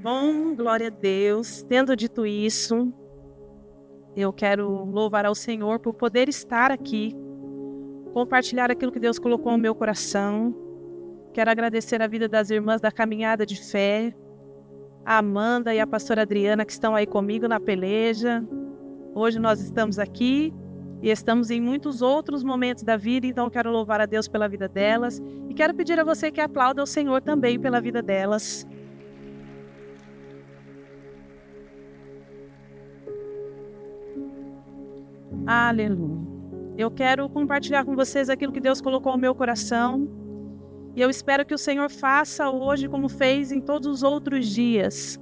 Bom, glória a Deus. Tendo dito isso, eu quero louvar ao Senhor por poder estar aqui, compartilhar aquilo que Deus colocou no meu coração. Quero agradecer a vida das irmãs da Caminhada de Fé, a Amanda e a pastora Adriana, que estão aí comigo na peleja. Hoje nós estamos aqui e estamos em muitos outros momentos da vida, então quero louvar a Deus pela vida delas e quero pedir a você que aplauda o Senhor também pela vida delas. Aleluia. Eu quero compartilhar com vocês aquilo que Deus colocou no meu coração e eu espero que o Senhor faça hoje como fez em todos os outros dias.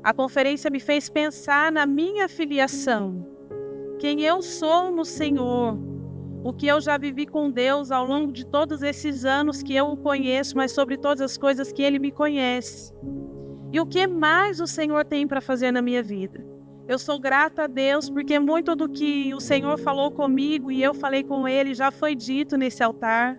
A conferência me fez pensar na minha filiação, quem eu sou no Senhor, o que eu já vivi com Deus ao longo de todos esses anos que eu o conheço, mas sobre todas as coisas que Ele me conhece. E o que mais o Senhor tem para fazer na minha vida. Eu sou grata a Deus porque muito do que o Senhor falou comigo e eu falei com Ele já foi dito nesse altar.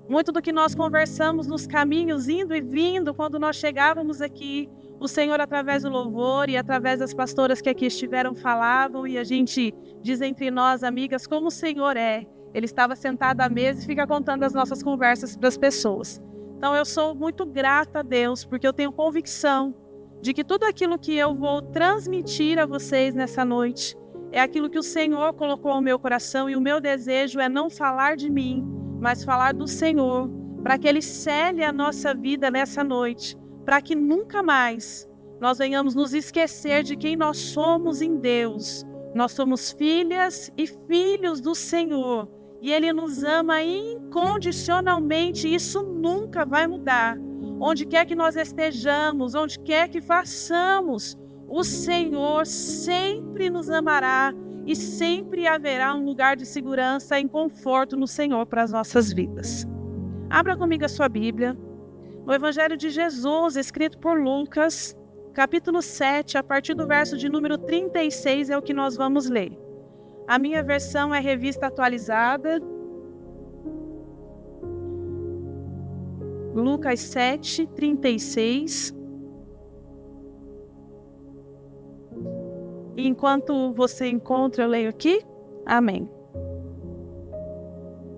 Muito do que nós conversamos nos caminhos, indo e vindo, quando nós chegávamos aqui, o Senhor, através do louvor e através das pastoras que aqui estiveram, falavam, e a gente diz entre nós, amigas, como o Senhor é. Ele estava sentado à mesa e fica contando as nossas conversas para as pessoas. Então eu sou muito grata a Deus, porque eu tenho convicção de que tudo aquilo que eu vou transmitir a vocês nessa noite é aquilo que o Senhor colocou no meu coração, e o meu desejo é não falar de mim, mas falar do Senhor, para que Ele cele a nossa vida nessa noite, para que nunca mais nós venhamos nos esquecer de quem nós somos em Deus. Nós somos filhas e filhos do Senhor, e Ele nos ama incondicionalmente, e isso nunca vai mudar. Onde quer que nós estejamos, onde quer que façamos, o Senhor sempre nos amará e sempre haverá um lugar de segurança e conforto no Senhor para as nossas vidas. Abra comigo a sua Bíblia, no Evangelho de Jesus, escrito por Lucas, capítulo 7, a partir do verso de número 36 é o que nós vamos ler. A minha versão é Revista Atualizada. Lucas 7, 36. E enquanto você encontra, eu leio aqui. Amém.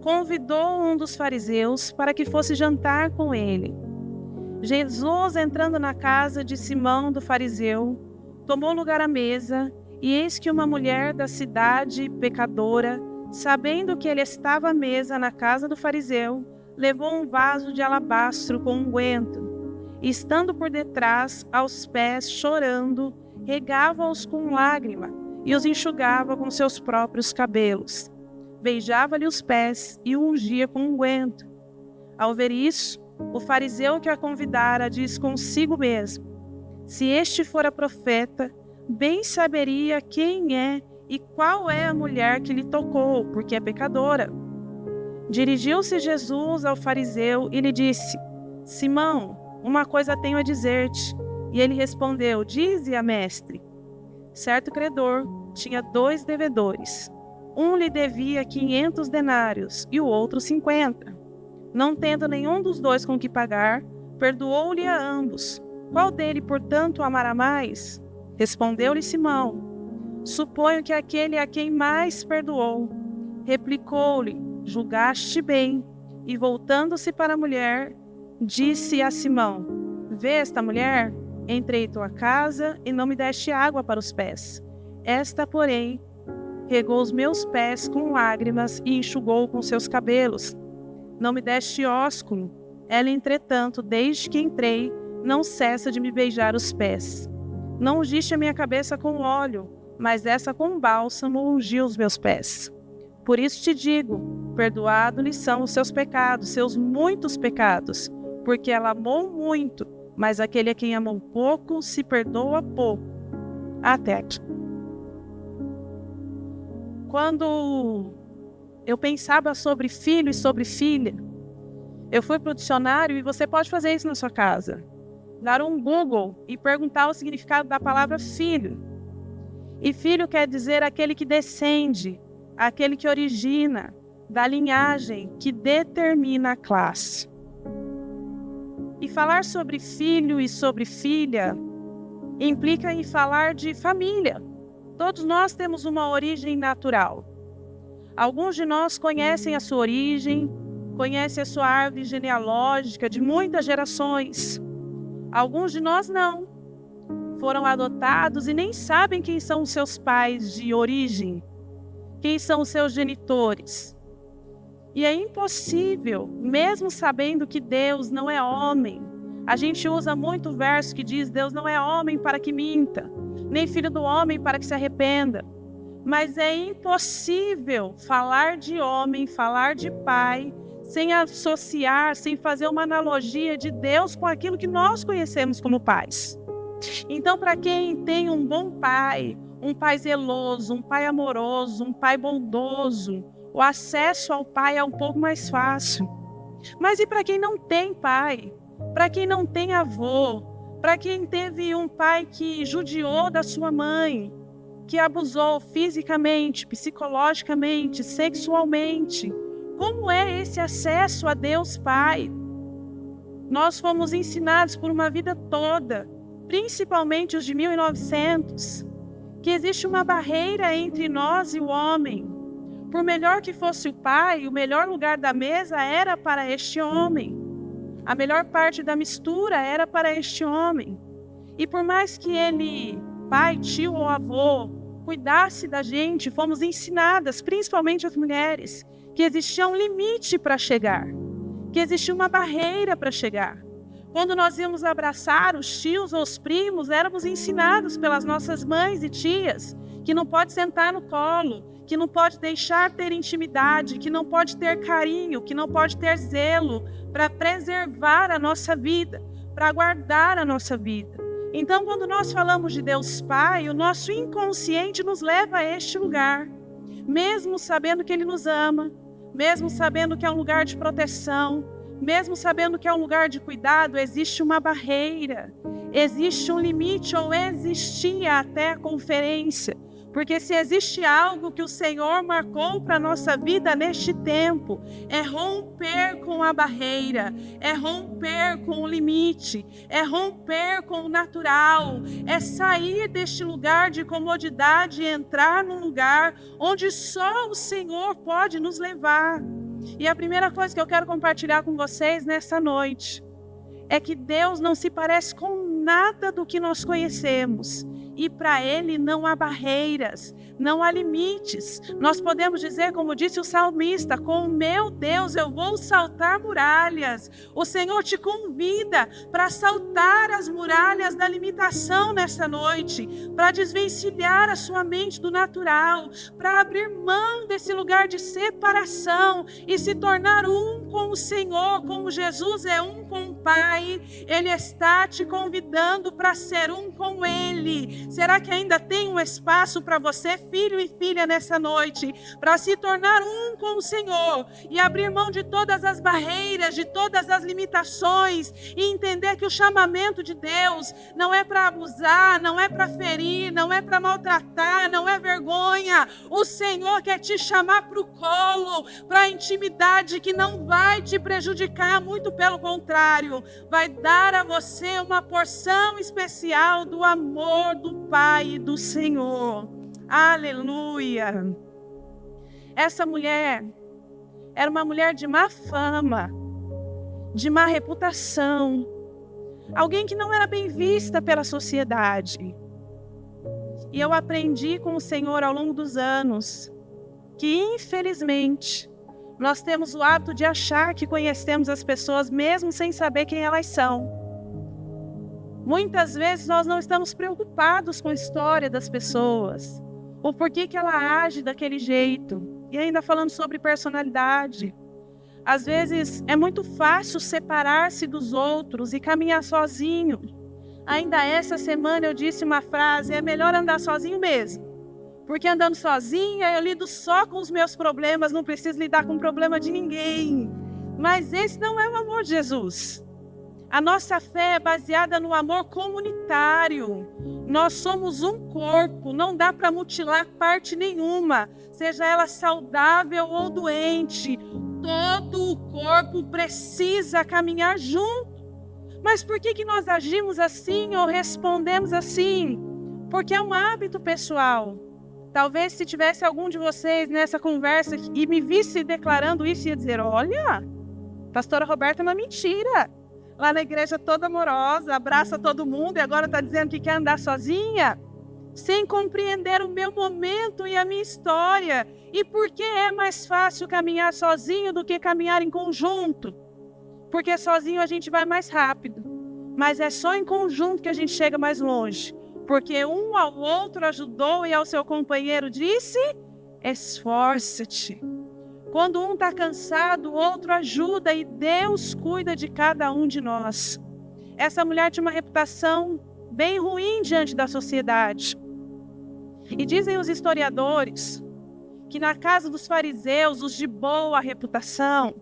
Convidou um dos fariseus para que fosse jantar com ele. Jesus, entrando na casa de Simão do fariseu, tomou lugar à mesa, e eis que uma mulher da cidade, pecadora, sabendo que ele estava à mesa na casa do fariseu, levou um vaso de alabastro com unguento, e estando por detrás, aos pés, chorando, regava-os com lágrima, e os enxugava com seus próprios cabelos. Beijava-lhe os pés e o ungia com unguento. Ao ver isso, o fariseu que a convidara diz consigo mesmo: se este fora profeta, bem saberia quem é e qual é a mulher que lhe tocou, porque é pecadora. Dirigiu-se Jesus ao fariseu e lhe disse: Simão, uma coisa tenho a dizer-te. E ele respondeu: dize-a, mestre. Certo credor tinha 2 devedores. Um lhe devia 500 denários e o outro 50. Não tendo nenhum dos 2 com que pagar, perdoou-lhe a ambos. Qual dele, portanto, amará mais? Respondeu-lhe Simão: suponho que aquele a quem mais perdoou. Replicou-lhe: julgaste bem. E voltando-se para a mulher, disse a Simão: vê esta mulher? Entrei em tua casa e não me deste água para os pés. Esta, porém, regou os meus pés com lágrimas e enxugou com seus cabelos. Não me deste ósculo. Ela, entretanto, desde que entrei, não cessa de me beijar os pés. Não ungiste a minha cabeça com óleo, mas essa com bálsamo ungiu os meus pés. Por isso te digo, perdoados-lhe são os seus pecados, seus muitos pecados, porque ela amou muito, mas aquele a quem amou pouco se perdoa pouco. Até aqui. Quando eu pensava sobre filho e sobre filha, eu fui para o dicionário, e você pode fazer isso na sua casa. Dar um Google e perguntar o significado da palavra filho. E filho quer dizer aquele que descende, aquele que origina, da linhagem que determina a classe. E falar sobre filho e sobre filha implica em falar de família. Todos nós temos uma origem natural. Alguns de nós conhecem a sua origem, conhecem a sua árvore genealógica de muitas gerações. Alguns de nós não. Foram adotados e nem sabem quem são os seus pais de origem, quem são os seus genitores. E é impossível, mesmo sabendo que Deus não é homem. A gente usa muito o verso que diz: Deus não é homem para que minta, nem filho do homem para que se arrependa. Mas é impossível falar de homem, falar de pai, sem associar, sem fazer uma analogia de Deus com aquilo que nós conhecemos como pais. Então, para quem tem um bom pai, um pai zeloso, um pai amoroso, um pai bondoso, o acesso ao pai é um pouco mais fácil. Mas e para quem não tem pai? Para quem não tem avô? Para quem teve um pai que judiou da sua mãe, que abusou fisicamente, psicologicamente, sexualmente? Como é esse acesso a Deus Pai? Nós fomos ensinados por uma vida toda, principalmente os de 1900, que existe uma barreira entre nós e o homem. Por melhor que fosse o pai, o melhor lugar da mesa era para este homem. A melhor parte da mistura era para este homem. E por mais que ele, pai, tio ou avô, cuidasse da gente, fomos ensinadas, principalmente as mulheres, que existia um limite para chegar, que existia uma barreira para chegar. Quando nós íamos abraçar os tios ou os primos, éramos ensinados pelas nossas mães e tias que não pode sentar no colo, que não pode deixar ter intimidade, que não pode ter carinho, que não pode ter zelo para preservar a nossa vida, para guardar a nossa vida. Então, quando nós falamos de Deus Pai, o nosso inconsciente nos leva a este lugar, mesmo sabendo que Ele nos ama, mesmo sabendo que é um lugar de proteção, mesmo sabendo que é um lugar de cuidado, existe uma barreira, existe um limite, ou existia até a conferência. Porque se existe algo que o Senhor marcou para a nossa vida neste tempo, é romper com a barreira, é romper com o limite, é romper com o natural, é sair deste lugar de comodidade e entrar num lugar onde só o Senhor pode nos levar. E a primeira coisa que eu quero compartilhar com vocês nessa noite é que Deus não se parece com nada do que nós conhecemos. E para Ele não há barreiras, não há limites. Nós podemos dizer, como disse o salmista: com o meu Deus eu vou saltar muralhas. O Senhor te convida para saltar as muralhas da limitação nessa noite, para desvencilhar a sua mente do natural, para abrir mão desse lugar de separação e se tornar um com o Senhor, como Jesus é um com o Pai. Ele está te convidando para ser um com Ele. Será que ainda tem um espaço para você, filho e filha, nessa noite, para se tornar um com o Senhor e abrir mão de todas as barreiras, de todas as limitações, e entender que o chamamento de Deus não é para abusar, não é para ferir, não é para maltratar, não é vergonha. O Senhor quer te chamar para o colo, para a intimidade que não vai te prejudicar, muito pelo contrário, vai dar a você uma porção especial do amor do Pai e do Senhor. Aleluia! Essa mulher era uma mulher de má fama, de má reputação, alguém que não era bem vista pela sociedade. E eu aprendi com o Senhor ao longo dos anos que, infelizmente, nós temos o hábito de achar que conhecemos as pessoas mesmo sem saber quem elas são. Muitas vezes nós não estamos preocupados com a história das pessoas, ou por que ela age daquele jeito. E ainda falando sobre personalidade, às vezes é muito fácil separar-se dos outros e caminhar sozinho. Ainda essa semana eu disse uma frase: é melhor andar sozinho mesmo, porque andando sozinha eu lido só com os meus problemas, não preciso lidar com o problema de ninguém. Mas esse não é o amor de Jesus. A nossa fé é baseada no amor comunitário. Nós somos um corpo, não dá para mutilar parte nenhuma, seja ela saudável ou doente. Todo o corpo precisa caminhar junto, Mas por que nós agimos assim ou respondemos assim? Porque é um hábito pessoal. Talvez se tivesse algum de vocês nessa conversa e me visse declarando isso, ia dizer, olha, pastora Roberta é uma mentira. Lá na igreja toda amorosa, abraça todo mundo e agora está dizendo que quer andar sozinha, sem compreender o meu momento e a minha história. E por que é mais fácil caminhar sozinho do que caminhar em conjunto? Porque sozinho a gente vai mais rápido, mas é só em conjunto que a gente chega mais longe. Porque um ao outro ajudou e ao seu companheiro disse, esforça-te. Quando um está cansado, o outro ajuda e Deus cuida de cada um de nós. Essa mulher tinha uma reputação bem ruim diante da sociedade. E dizem os historiadores que na casa dos fariseus, os de boa reputação,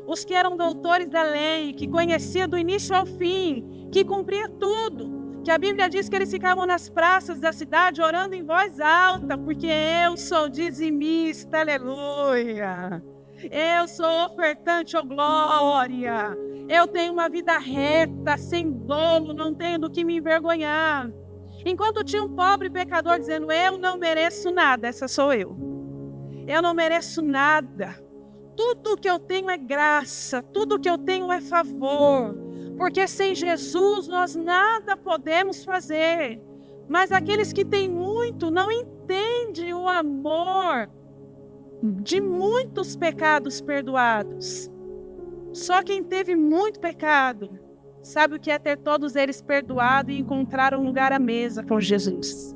os que eram doutores da lei, que conhecia do início ao fim, que cumpria tudo, que a Bíblia diz que eles ficavam nas praças da cidade orando em voz alta, porque eu sou dizimista, aleluia. Eu sou ofertante, oh glória. Eu tenho uma vida reta, sem dolo, não tenho do que me envergonhar. Enquanto tinha um pobre pecador dizendo, eu não mereço nada, essa sou eu. Eu não mereço nada. Tudo que eu tenho é graça, tudo que eu tenho é favor. Porque sem Jesus nós nada podemos fazer. Mas aqueles que têm muito não entendem o amor de muitos pecados perdoados. Só quem teve muito pecado sabe o que é ter todos eles perdoados e encontrar um lugar à mesa com Jesus.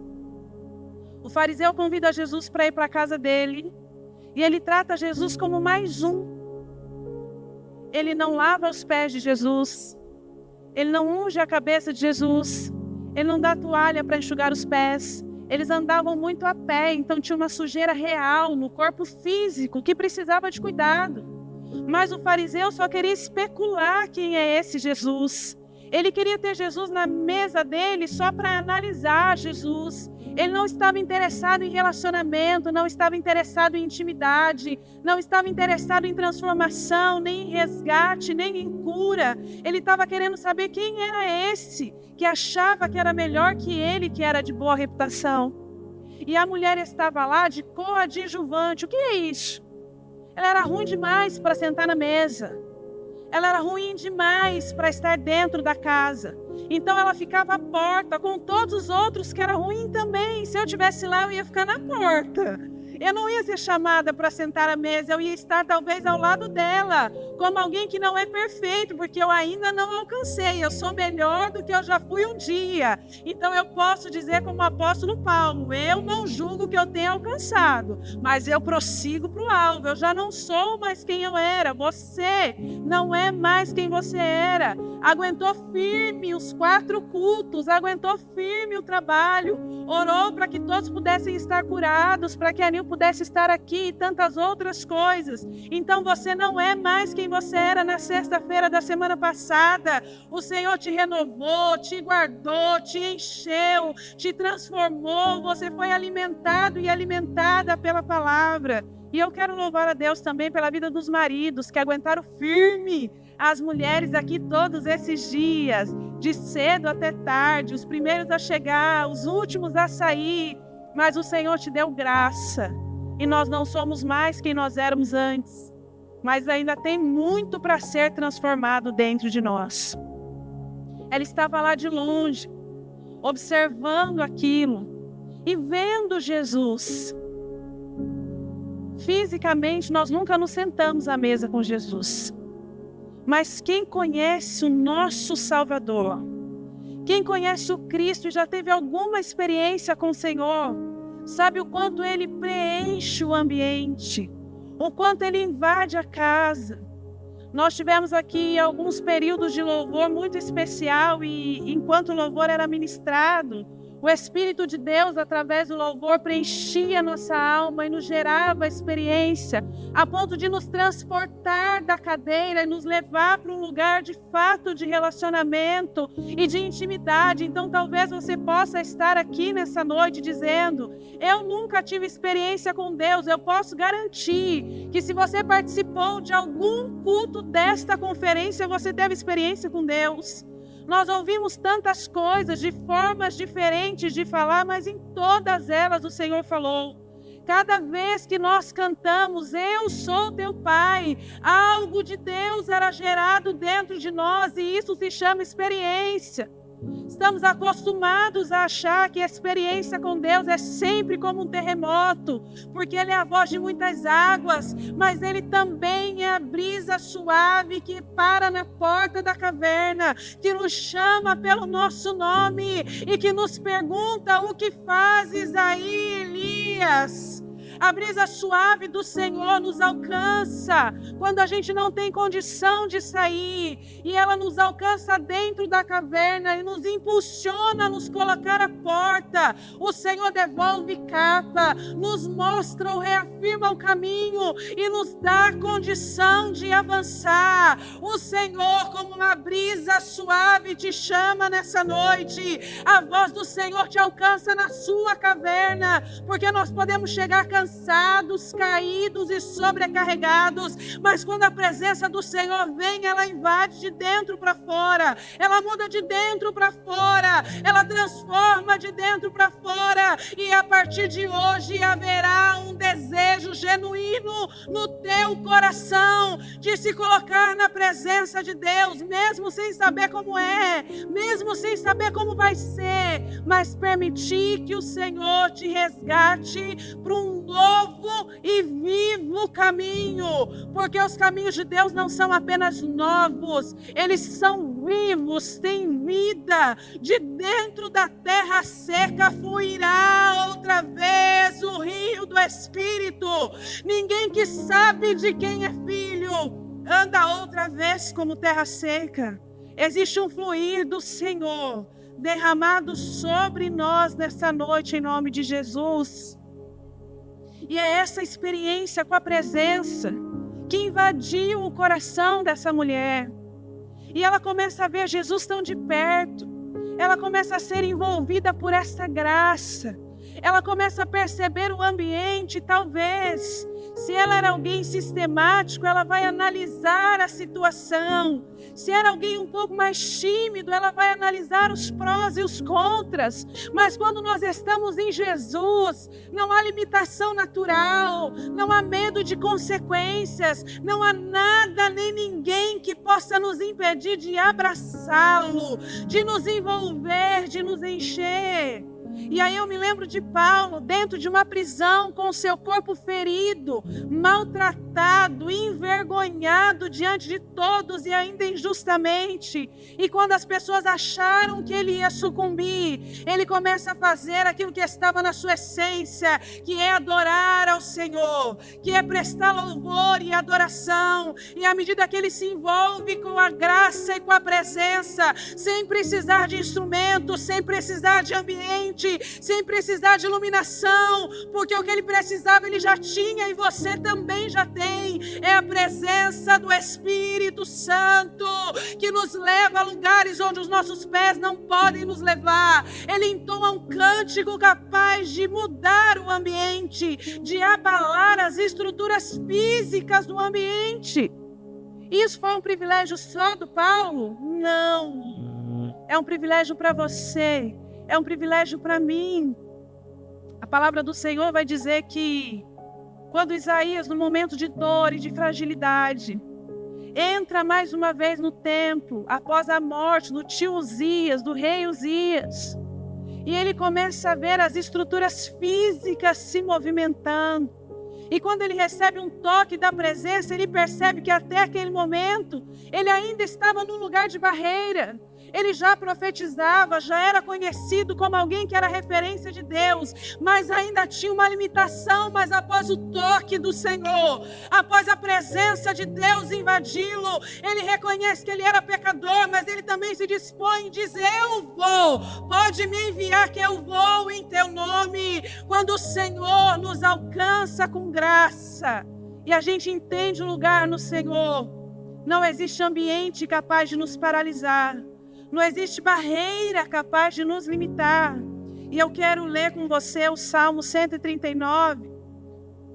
O fariseu convida Jesus para ir para a casa dele e ele trata Jesus como mais um. Ele não lava os pés de Jesus. Ele não unge a cabeça de Jesus. Ele não dá toalha para enxugar os pés. Eles andavam muito a pé, então tinha uma sujeira real no corpo físico que precisava de cuidado. Mas o fariseu só queria especular quem é esse Jesus. Ele queria ter Jesus na mesa dele só para analisar Jesus. Ele não estava interessado em relacionamento, não estava interessado em intimidade, não estava interessado em transformação, nem em resgate, nem em cura. Ele estava querendo saber quem era esse que achava que era melhor que ele, que era de boa reputação. E a mulher estava lá de coadjuvante. O que é isso? Ela era ruim demais para sentar na mesa. Ela era ruim demais para estar dentro da casa. Então ela ficava à porta com todos os outros que eram ruins também. Se eu estivesse lá, eu ia ficar na porta. Eu não ia ser chamada para sentar à mesa, eu ia estar talvez ao lado dela, como alguém que não é perfeito, porque eu ainda não alcancei, eu sou melhor do que eu já fui um dia. Então eu posso dizer como o apóstolo Paulo, eu não julgo que eu tenha alcançado, mas eu prossigo para o alvo, eu já não sou mais quem eu era, você não é mais quem você era. Aguentou firme os 4 cultos, aguentou firme o trabalho, orou para que todos pudessem estar curados, para que a Nil pudesse estar aqui e tantas outras coisas. Então você não é mais quem você era na sexta-feira da semana passada. O Senhor te renovou, te guardou, te encheu, te transformou. Você foi alimentado e alimentada pela palavra. E eu quero louvar a Deus também pela vida dos maridos que aguentaram firme as mulheres aqui todos esses dias, de cedo até tarde, os primeiros a chegar, os últimos a sair. Mas o Senhor te deu graça e nós não somos mais quem nós éramos antes, mas ainda tem muito para ser transformado dentro de nós. Ela estava lá de longe, observando aquilo e vendo Jesus. Fisicamente, nós nunca nos sentamos à mesa com Jesus, mas quem conhece o nosso Salvador, quem conhece o Cristo e já teve alguma experiência com o Senhor, sabe o quanto Ele preenche o ambiente, o quanto Ele invade a casa. Nós tivemos aqui alguns períodos de louvor muito especial e enquanto o louvor era ministrado, o Espírito de Deus, através do louvor, preenchia nossa alma e nos gerava experiência, a ponto de nos transportar da cadeira e nos levar para um lugar de fato de relacionamento e de intimidade. Então talvez você possa estar aqui nessa noite dizendo, eu nunca tive experiência com Deus. Eu posso garantir que se você participou de algum culto desta conferência, você teve experiência com Deus. Nós ouvimos tantas coisas de formas diferentes de falar, mas em todas elas o Senhor falou. Cada vez que nós cantamos, eu sou teu Pai, algo de Deus era gerado dentro de nós e isso se chama experiência. Estamos acostumados a achar que a experiência com Deus é sempre como um terremoto, porque Ele é a voz de muitas águas, mas Ele também é a brisa suave que para na porta da caverna, que nos chama pelo nosso nome e que nos pergunta: o que fazes aí, Elias? A brisa suave do Senhor nos alcança quando a gente não tem condição de sair. E ela nos alcança dentro da caverna e nos impulsiona a nos colocar à porta. O Senhor devolve capa, nos mostra ou reafirma o caminho e nos dá condição de avançar. O Senhor, como uma brisa suave, te chama nessa noite. A voz do Senhor te alcança na sua caverna, porque nós podemos chegar cansados, caídos e sobrecarregados, mas quando a presença do Senhor vem, ela invade de dentro para fora, ela muda de dentro para fora, ela transforma de dentro para fora, e a partir de hoje haverá um desejo genuíno no teu coração de se colocar na presença de Deus, mesmo sem saber como é, mesmo sem saber como vai ser, mas permitir que o Senhor te resgate para um novo e vivo caminho, porque os caminhos de Deus não são apenas novos, eles são vivos, têm vida. De dentro da terra seca fluirá outra vez o rio do Espírito. Ninguém que sabe de quem é filho anda outra vez como terra seca. Existe um fluir do Senhor derramado sobre nós nessa noite, em nome de Jesus. E é essa experiência com a presença que invadiu o coração dessa mulher. E ela começa a ver Jesus tão de perto. Ela começa a ser envolvida por essa graça. Ela começa a perceber o ambiente, talvez. Se ela era alguém sistemático, ela vai analisar a situação. Se era alguém um pouco mais tímido, ela vai analisar os prós e os contras. Mas quando nós estamos em Jesus, não há limitação natural, não há medo de consequências, não há nada nem ninguém que possa nos impedir de abraçá-lo, de nos envolver, de nos encher. E aí eu me lembro de Paulo dentro de uma prisão com o seu corpo ferido, maltratado, envergonhado diante de todos e ainda injustamente. E quando as pessoas acharam que ele ia sucumbir, ele começa a fazer aquilo que estava na sua essência, que é adorar ao Senhor, que é prestar louvor e adoração. E à medida que ele se envolve com a graça e com a presença, sem precisar de instrumentos, sem precisar de ambiente, sem precisar de iluminação, porque o que ele precisava ele já tinha e você também já tem. É a presença do Espírito Santo que nos leva a lugares onde os nossos pés não podem nos levar. Ele entoa um cântico capaz de mudar o ambiente, de abalar as estruturas físicas do ambiente. Isso foi um privilégio só do Paulo? Não. É um privilégio para você. É um privilégio para mim. A palavra do Senhor vai dizer que quando Isaías, no momento de dor e de fragilidade, entra mais uma vez no templo, após a morte do tio Uzias, do rei Uzias, e ele começa a ver as estruturas físicas se movimentando. E quando ele recebe um toque da presença, ele percebe que até aquele momento, ele ainda estava num lugar de barreira. Ele já profetizava, já era conhecido como alguém que era referência de Deus, mas ainda tinha uma limitação. Mas após o toque do Senhor, após a presença de Deus invadi-lo, ele reconhece que ele era pecador, mas ele também se dispõe e diz: eu vou, pode me enviar que eu vou em teu nome. Quando o Senhor nos alcança com graça e a gente entende o lugar no Senhor, não existe ambiente capaz de nos paralisar. Não existe barreira capaz de nos limitar. E eu quero ler com você o Salmo 139,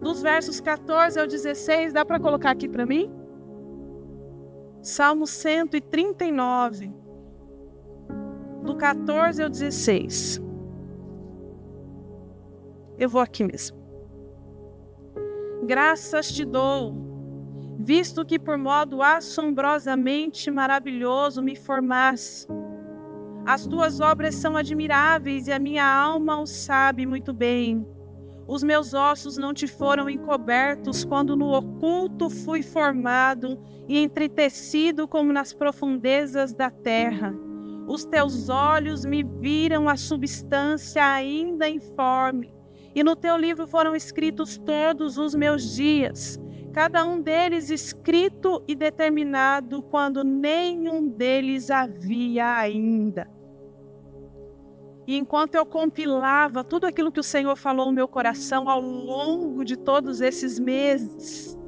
dos versos 14 ao 16. Dá para colocar aqui para mim? Salmo 139. do 14 ao 16. Eu vou aqui mesmo. Graças te dou, visto que por modo assombrosamente maravilhoso me formaste. As tuas obras são admiráveis e a minha alma o sabe muito bem. Os meus ossos não te foram encobertos quando no oculto fui formado e entretecido como nas profundezas da terra. Os teus olhos me viram a substância ainda informe, e no teu livro foram escritos todos os meus dias, cada um deles escrito e determinado quando nenhum deles havia ainda. E enquanto eu compilava tudo aquilo que o Senhor falou no meu coração ao longo de todos esses meses,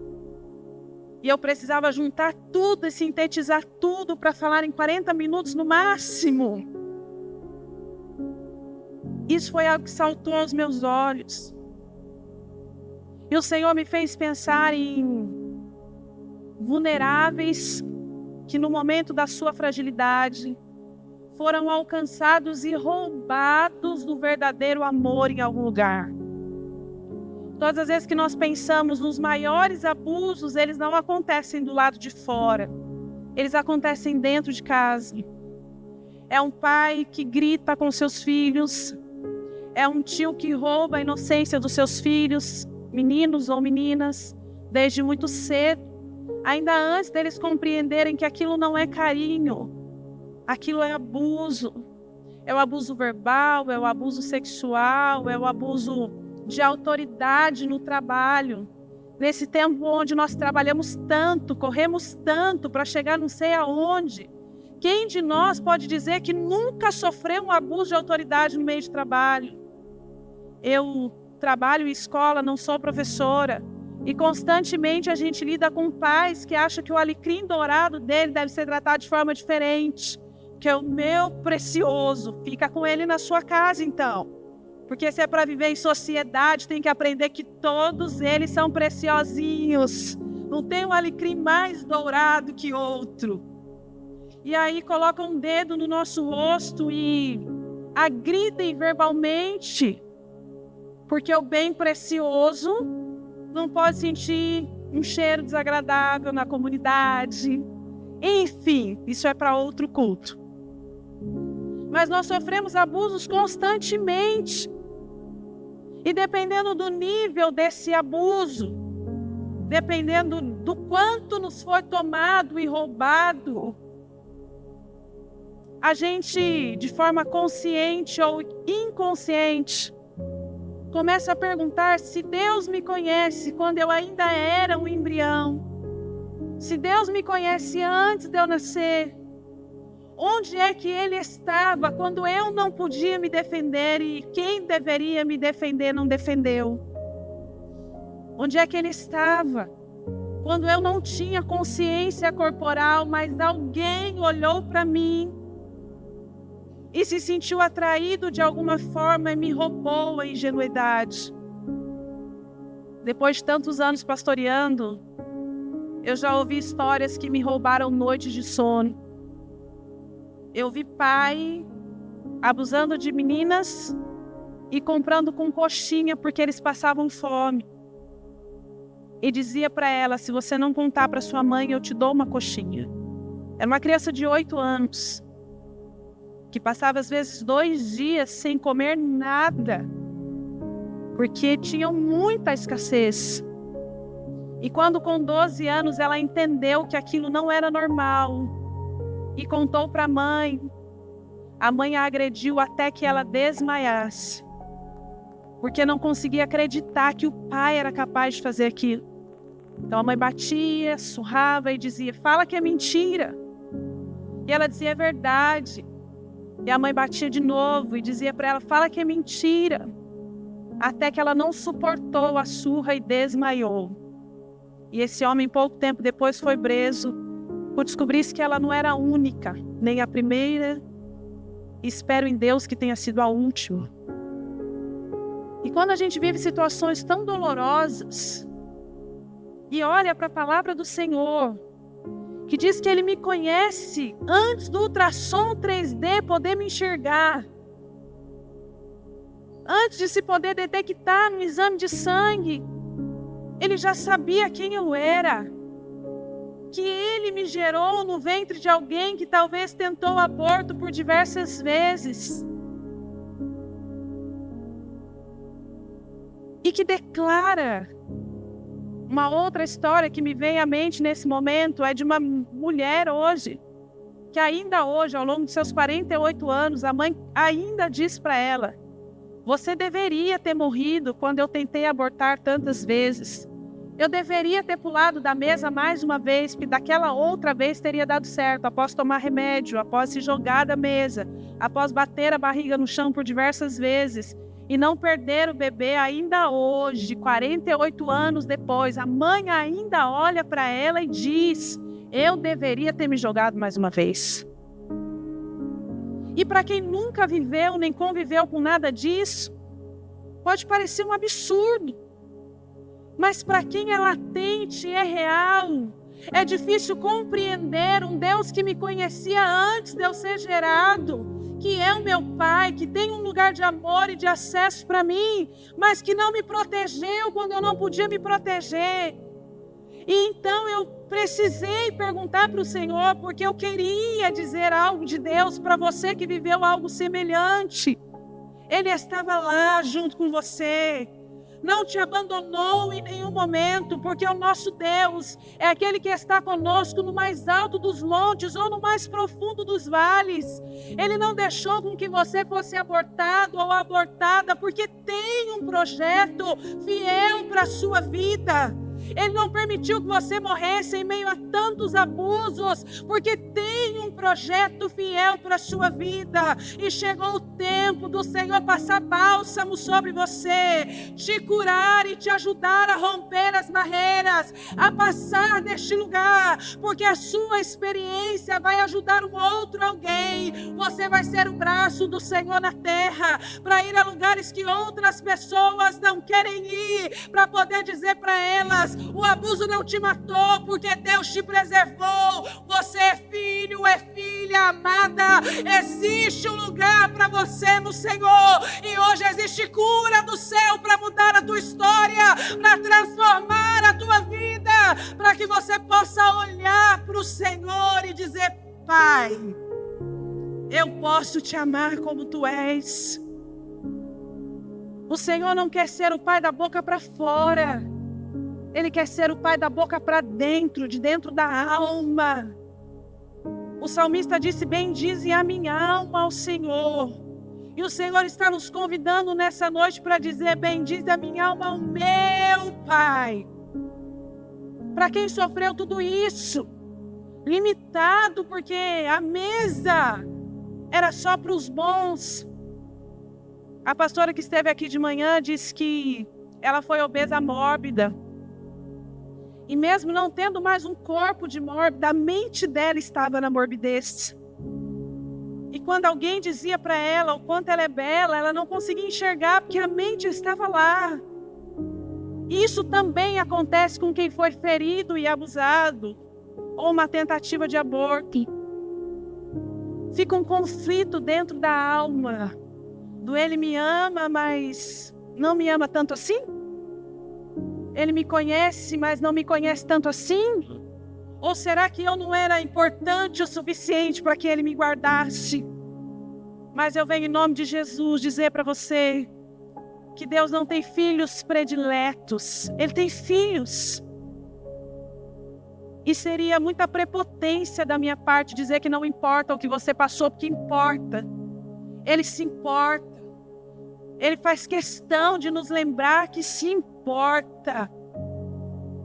e eu precisava juntar tudo e sintetizar tudo para falar em 40 minutos no máximo, isso foi algo que saltou aos meus olhos. E o Senhor me fez pensar em vulneráveis que no momento da sua fragilidade foram alcançados e roubados do verdadeiro amor em algum lugar. Todas as vezes que nós pensamos nos maiores abusos, eles não acontecem do lado de fora. Eles acontecem dentro de casa. É um pai que grita com seus filhos. É um tio que rouba a inocência dos seus filhos, meninos ou meninas, desde muito cedo. Ainda antes deles compreenderem que aquilo não é carinho. Aquilo é abuso. É o abuso verbal, é o abuso sexual, é o abuso de autoridade no trabalho. Nesse tempo onde nós trabalhamos tanto, corremos tanto para chegar não sei aonde. Quem de nós pode dizer que nunca sofreu um abuso de autoridade no meio de trabalho? Eu trabalho em escola, não sou professora. E constantemente a gente lida com pais que acham que o alecrim dourado dele deve ser tratado de forma diferente. Que é o meu precioso, fica com ele na sua casa então. Porque se é para viver em sociedade, tem que aprender que todos eles são preciosinhos. Não tem um alecrim mais dourado que outro. E aí colocam um dedo no nosso rosto e agridem verbalmente. Porque o bem precioso não pode sentir um cheiro desagradável na comunidade. Enfim, isso é para outro culto. Mas nós sofremos abusos constantemente. E dependendo do nível desse abuso, dependendo do quanto nos foi tomado e roubado, a gente, de forma consciente ou inconsciente, começa a perguntar se Deus me conhece quando eu ainda era um embrião. Se Deus me conhece antes de eu nascer. Onde é que Ele estava quando eu não podia me defender e quem deveria me defender não defendeu? Onde é que Ele estava quando eu não tinha consciência corporal, mas alguém olhou para mim e se sentiu atraído de alguma forma e me roubou a ingenuidade? Depois de tantos anos pastoreando, eu já ouvi histórias que me roubaram noites de sono. Eu vi pai abusando de meninas e comprando com coxinha porque eles passavam fome. E dizia para ela, se você não contar para sua mãe, eu te dou uma coxinha. Era uma criança de 8 anos, que passava às vezes 2 dias sem comer nada, porque tinham muita escassez. E quando com 12 anos ela entendeu que aquilo não era normal, e contou para a mãe a agrediu até que ela desmaiasse, porque não conseguia acreditar que o pai era capaz de fazer aquilo. Então a mãe batia, surrava e dizia, fala que é mentira. E ela dizia, é verdade. E a mãe batia de novo e dizia para ela, fala que é mentira. Até que ela não suportou a surra e desmaiou. E esse homem, pouco tempo depois, foi preso por descobrir que ela não era a única, nem a primeira. Espero em Deus que tenha sido a última. E quando a gente vive situações tão dolorosas e olha para a palavra do Senhor que diz que Ele me conhece antes do ultrassom 3D poder me enxergar. Antes de se poder detectar no exame de sangue, Ele já sabia quem eu era. Que Ele me gerou no ventre de alguém que talvez tentou aborto por diversas vezes. E que declara. Uma outra história que me vem à mente nesse momento é de uma mulher hoje, que ainda hoje, ao longo de seus 48 anos, a mãe ainda diz para ela: você deveria ter morrido quando eu tentei abortar tantas vezes. Eu deveria ter pulado da mesa mais uma vez, porque daquela outra vez teria dado certo, após tomar remédio, após se jogar da mesa, após bater a barriga no chão por diversas vezes. E não perder o bebê ainda hoje, 48 anos depois, a mãe ainda olha para ela e diz: eu deveria ter me jogado mais uma vez. E para quem nunca viveu nem conviveu com nada disso, pode parecer um absurdo. Mas para quem é latente, é real. É difícil compreender um Deus que me conhecia antes de eu ser gerado, que é o meu Pai, que tem um lugar de amor e de acesso para mim, mas que não me protegeu quando eu não podia me proteger. E então eu precisei perguntar para o Senhor, porque eu queria dizer algo de Deus para você que viveu algo semelhante. Ele estava lá junto com você. Não te abandonou em nenhum momento, porque o nosso Deus é aquele que está conosco no mais alto dos montes ou no mais profundo dos vales. Ele não deixou com que você fosse abortado ou abortada, porque tem um projeto fiel para a sua vida. Ele não permitiu que você morresse em meio a tantos abusos, porque tem um projeto fiel para a sua vida. E chegou o tempo do Senhor passar bálsamo sobre você, te curar e te ajudar a romper as barreiras, a passar deste lugar, porque a sua experiência vai ajudar um outro alguém. Você vai ser o braço do Senhor na terra, para ir a lugares que outras pessoas não querem ir, para poder dizer para elas: o abuso não te matou, porque Deus te preservou. Você é filho, é filha amada. Existe um lugar para você no Senhor. E hoje existe cura do céu para mudar a tua história, para transformar a tua vida, para que você possa olhar para o Senhor e dizer: Pai, eu posso te amar como tu és. O Senhor não quer ser o pai da boca para fora. Ele quer ser o pai da boca para dentro, de dentro da alma. O salmista disse: bendize a minha alma ao Senhor. E o Senhor está nos convidando nessa noite para dizer: bendize a minha alma ao meu Pai. Para quem sofreu tudo isso, limitado porque a mesa era só para os bons. A pastora que esteve aqui de manhã disse que ela foi obesa mórbida. E mesmo não tendo mais um corpo de mórbida, a mente dela estava na morbidez. E quando alguém dizia para ela o quanto ela é bela, ela não conseguia enxergar porque a mente estava lá. Isso também acontece com quem foi ferido e abusado, ou uma tentativa de aborto. Fica um conflito dentro da alma, do ele me ama, mas não me ama tanto assim? Ele me conhece, mas não me conhece tanto assim? Ou será que eu não era importante o suficiente para que ele me guardasse? Mas eu venho em nome de Jesus dizer para você que Deus não tem filhos prediletos. Ele tem filhos. E seria muita prepotência da minha parte dizer que não importa o que você passou, porque importa. Ele se importa. Ele faz questão de nos lembrar que se importa.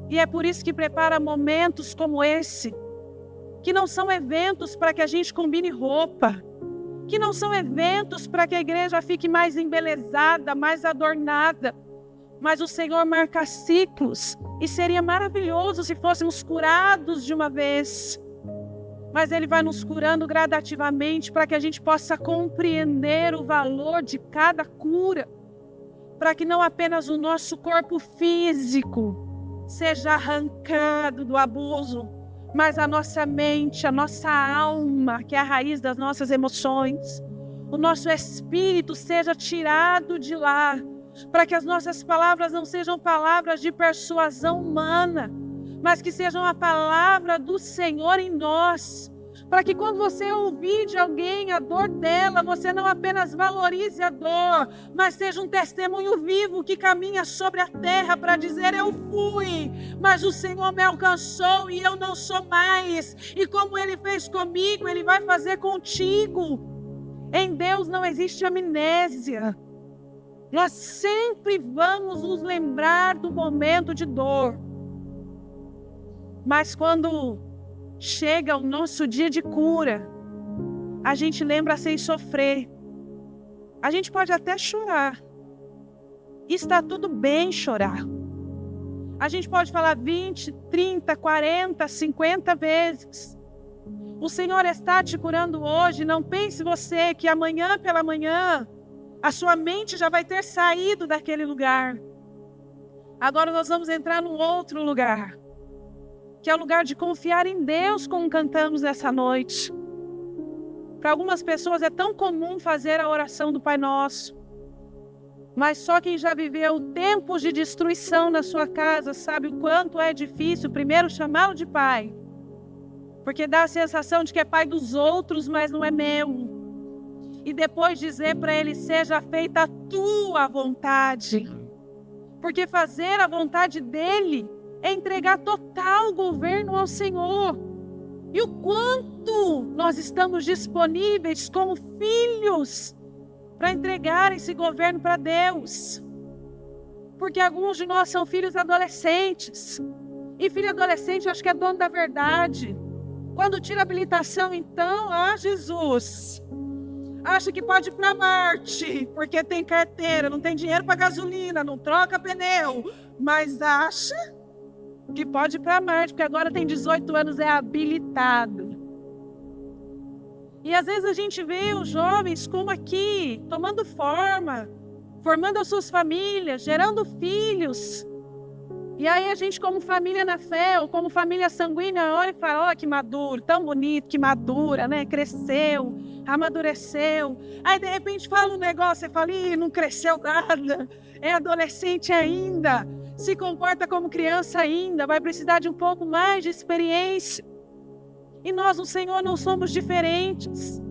E é por isso que prepara momentos como esse, que não são eventos para que a gente combine roupa, que não são eventos para que a igreja fique mais embelezada, mais adornada, mas o Senhor marca ciclos, e seria maravilhoso se fôssemos curados de uma vez. Mas Ele vai nos curando gradativamente para que a gente possa compreender o valor de cada cura, para que não apenas o nosso corpo físico seja arrancado do abuso, mas a nossa mente, a nossa alma, que é a raiz das nossas emoções, o nosso espírito seja tirado de lá, para que as nossas palavras não sejam palavras de persuasão humana, mas que sejam a palavra do Senhor em nós, para que quando você ouvir de alguém a dor dela, você não apenas valorize a dor, mas seja um testemunho vivo que caminha sobre a terra para dizer: eu fui, mas o Senhor me alcançou e eu não sou mais, e como Ele fez comigo, Ele vai fazer contigo. Em Deus não existe amnésia. Nós sempre vamos nos lembrar do momento de dor, mas quando chega o nosso dia de cura, a gente lembra sem sofrer. A gente pode até chorar. Está tudo bem chorar. A gente pode falar 20, 30, 40, 50 vezes. O Senhor está te curando hoje. Não pense você que amanhã pela manhã a sua mente já vai ter saído daquele lugar. Agora nós vamos entrar num outro lugar, que é o lugar de confiar em Deus, como cantamos essa noite. Para algumas pessoas é tão comum fazer a oração do Pai Nosso, mas só quem já viveu tempos de destruição na sua casa sabe o quanto é difícil primeiro chamá-lo de Pai, porque dá a sensação de que é pai dos outros, mas não é meu. E depois dizer para Ele: seja feita a tua vontade, porque fazer a vontade dEle é entregar total governo ao Senhor. E o quanto nós estamos disponíveis como filhos para entregar esse governo para Deus. Porque alguns de nós são filhos adolescentes. E filho adolescente acho que é dono da verdade. Quando tira a habilitação, então, Jesus, acha que pode ir para Marte, porque tem carteira, não tem dinheiro para gasolina, não troca pneu, mas acha que pode ir para Marte, porque agora tem 18 anos, é habilitado. E às vezes a gente vê os jovens como aqui, tomando forma, formando as suas famílias, gerando filhos. E aí a gente, como família na fé, ou como família sanguínea, olha e fala: ó, que maduro, tão bonito, que madura, né? Cresceu, amadureceu. Aí de repente fala um negócio, você fala: ih, não cresceu nada, é adolescente ainda, se comporta como criança ainda, vai precisar de um pouco mais de experiência. E nós, no Senhor, não somos diferentes.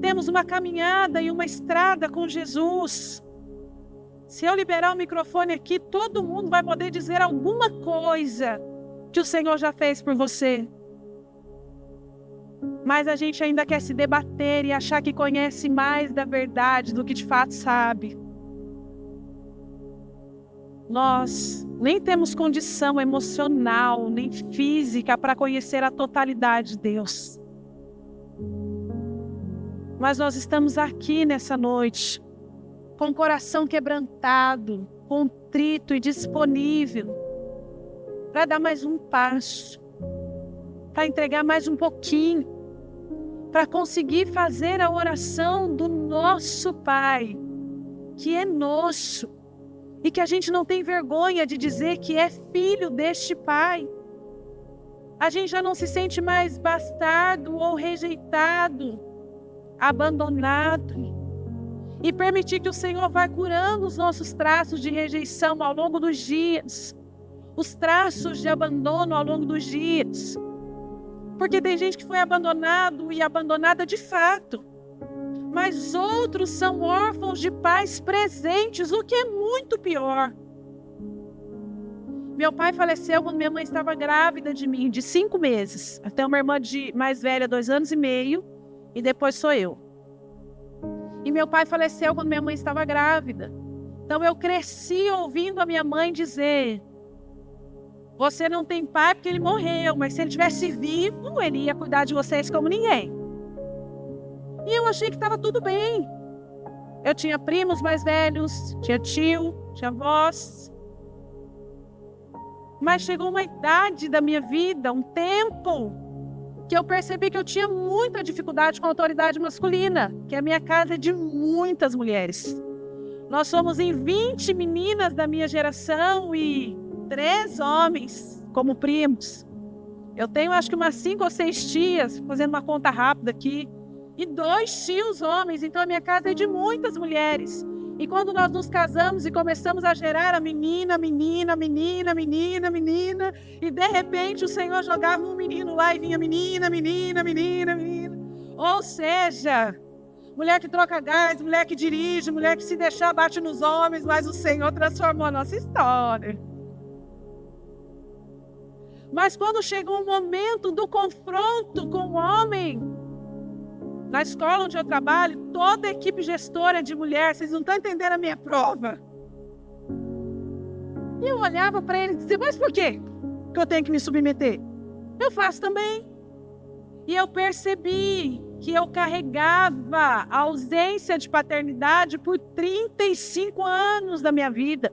Temos uma caminhada e uma estrada com Jesus. Se eu liberar o microfone aqui, todo mundo vai poder dizer alguma coisa que o Senhor já fez por você. Mas a gente ainda quer se debater e achar que conhece mais da verdade do que de fato sabe. Nós nem temos condição emocional, nem física para conhecer a totalidade de Deus. Mas nós estamos aqui nessa noite, com o coração quebrantado, contrito e disponível, para dar mais um passo, para entregar mais um pouquinho, para conseguir fazer a oração do nosso Pai, que é nosso. E que a gente não tem vergonha de dizer que é filho deste Pai. A gente já não se sente mais bastardo ou rejeitado, abandonado. E permitir que o Senhor vá curando os nossos traços de rejeição ao longo dos dias. Os traços de abandono ao longo dos dias. Porque tem gente que foi abandonado e abandonada de fato. Mas outros são órfãos de pais presentes, o que é muito pior. Meu pai faleceu quando minha mãe estava grávida de mim, de 5 meses. Eu tenho uma irmã mais velha, 2 anos e meio, e depois sou eu. E meu pai faleceu quando minha mãe estava grávida. Então eu cresci ouvindo a minha mãe dizer: você não tem pai porque ele morreu, mas se ele estivesse vivo, ele ia cuidar de vocês como ninguém. E eu achei que estava tudo bem. Eu tinha primos mais velhos, tinha tio, tinha avós. Mas chegou uma idade da minha vida, um tempo, que eu percebi que eu tinha muita dificuldade com a autoridade masculina, que a minha casa é de muitas mulheres. Nós somos em 20 meninas da minha geração e 3 homens como primos. Eu tenho acho que umas 5 ou 6 tias, fazendo uma conta rápida aqui, e 2 tios homens, então a minha casa é de muitas mulheres. E quando nós nos casamos e começamos a gerar a menina, e de repente o Senhor jogava um menino lá e vinha menina. Ou seja, mulher que troca gás, mulher que dirige, mulher que se deixar bate nos homens, mas o Senhor transformou a nossa história. Mas quando chegou o momento do confronto com o homem, na escola onde eu trabalho, toda a equipe gestora é de mulher, vocês não estão entendendo a minha prova. E eu olhava para ele e dizia, mas por quê que eu tenho que me submeter? Eu faço também. E eu percebi que eu carregava a ausência de paternidade por 35 anos da minha vida.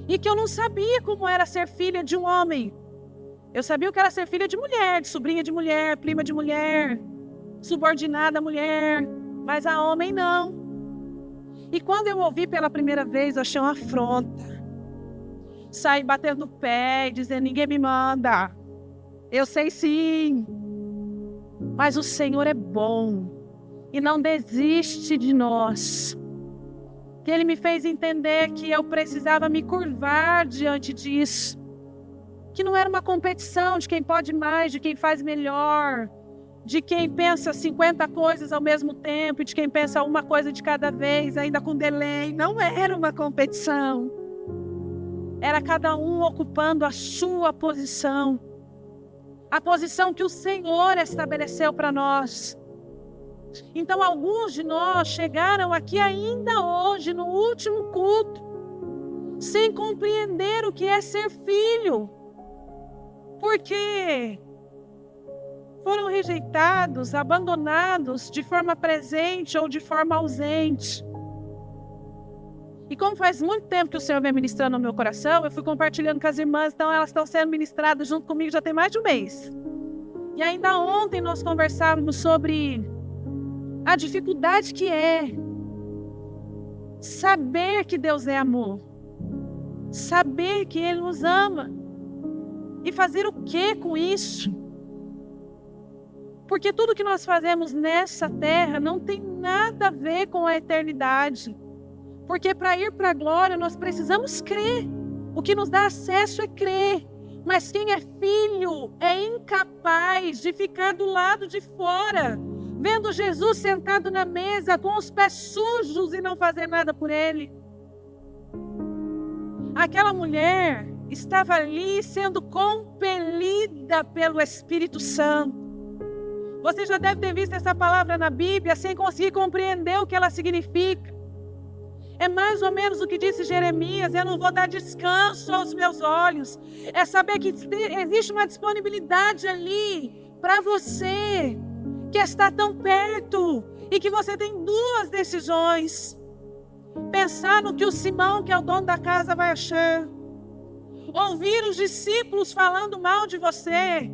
E que eu não sabia como era ser filha de um homem. Eu sabia o que era ser filha de mulher, de sobrinha de mulher, prima de mulher, subordinada a mulher, mas a homem não. E quando eu ouvi pela primeira vez, eu achei uma afronta. Saí batendo o pé e dizendo, ninguém me manda. Eu sei sim. Mas o Senhor é bom e não desiste de nós. Que Ele me fez entender que eu precisava me curvar diante disso. Que não era uma competição de quem pode mais, de quem faz melhor, de quem pensa 50 coisas ao mesmo tempo, de quem pensa uma coisa de cada vez, ainda com delay. Não era uma competição. Era cada um ocupando a sua posição. A posição que o Senhor estabeleceu para nós. Então, alguns de nós chegaram aqui ainda hoje, no último culto, sem compreender o que é ser filho. Porque foram rejeitados, abandonados de forma presente ou de forma ausente. E como faz muito tempo que o Senhor vem ministrando no meu coração, eu fui compartilhando com as irmãs, então elas estão sendo ministradas junto comigo já tem mais de um mês. E ainda ontem nós conversávamos sobre a dificuldade que é saber que Deus é amor, saber que Ele nos ama e fazer o que com isso? Porque tudo que nós fazemos nessa terra não tem nada a ver com a eternidade. Porque para ir para a glória nós precisamos crer. O que nos dá acesso é crer. Mas quem é filho é incapaz de ficar do lado de fora, vendo Jesus sentado na mesa com os pés sujos e não fazer nada por ele. Aquela mulher estava ali sendo compelida pelo Espírito Santo. Você já deve ter visto essa palavra na Bíblia sem conseguir compreender o que ela significa. É mais ou menos o que disse Jeremias, eu não vou dar descanso aos meus olhos. É saber que existe uma disponibilidade ali para você, que está tão perto e que você tem duas decisões. Pensar no que o Simão, que é o dono da casa, vai achar. Ouvir os discípulos falando mal de você.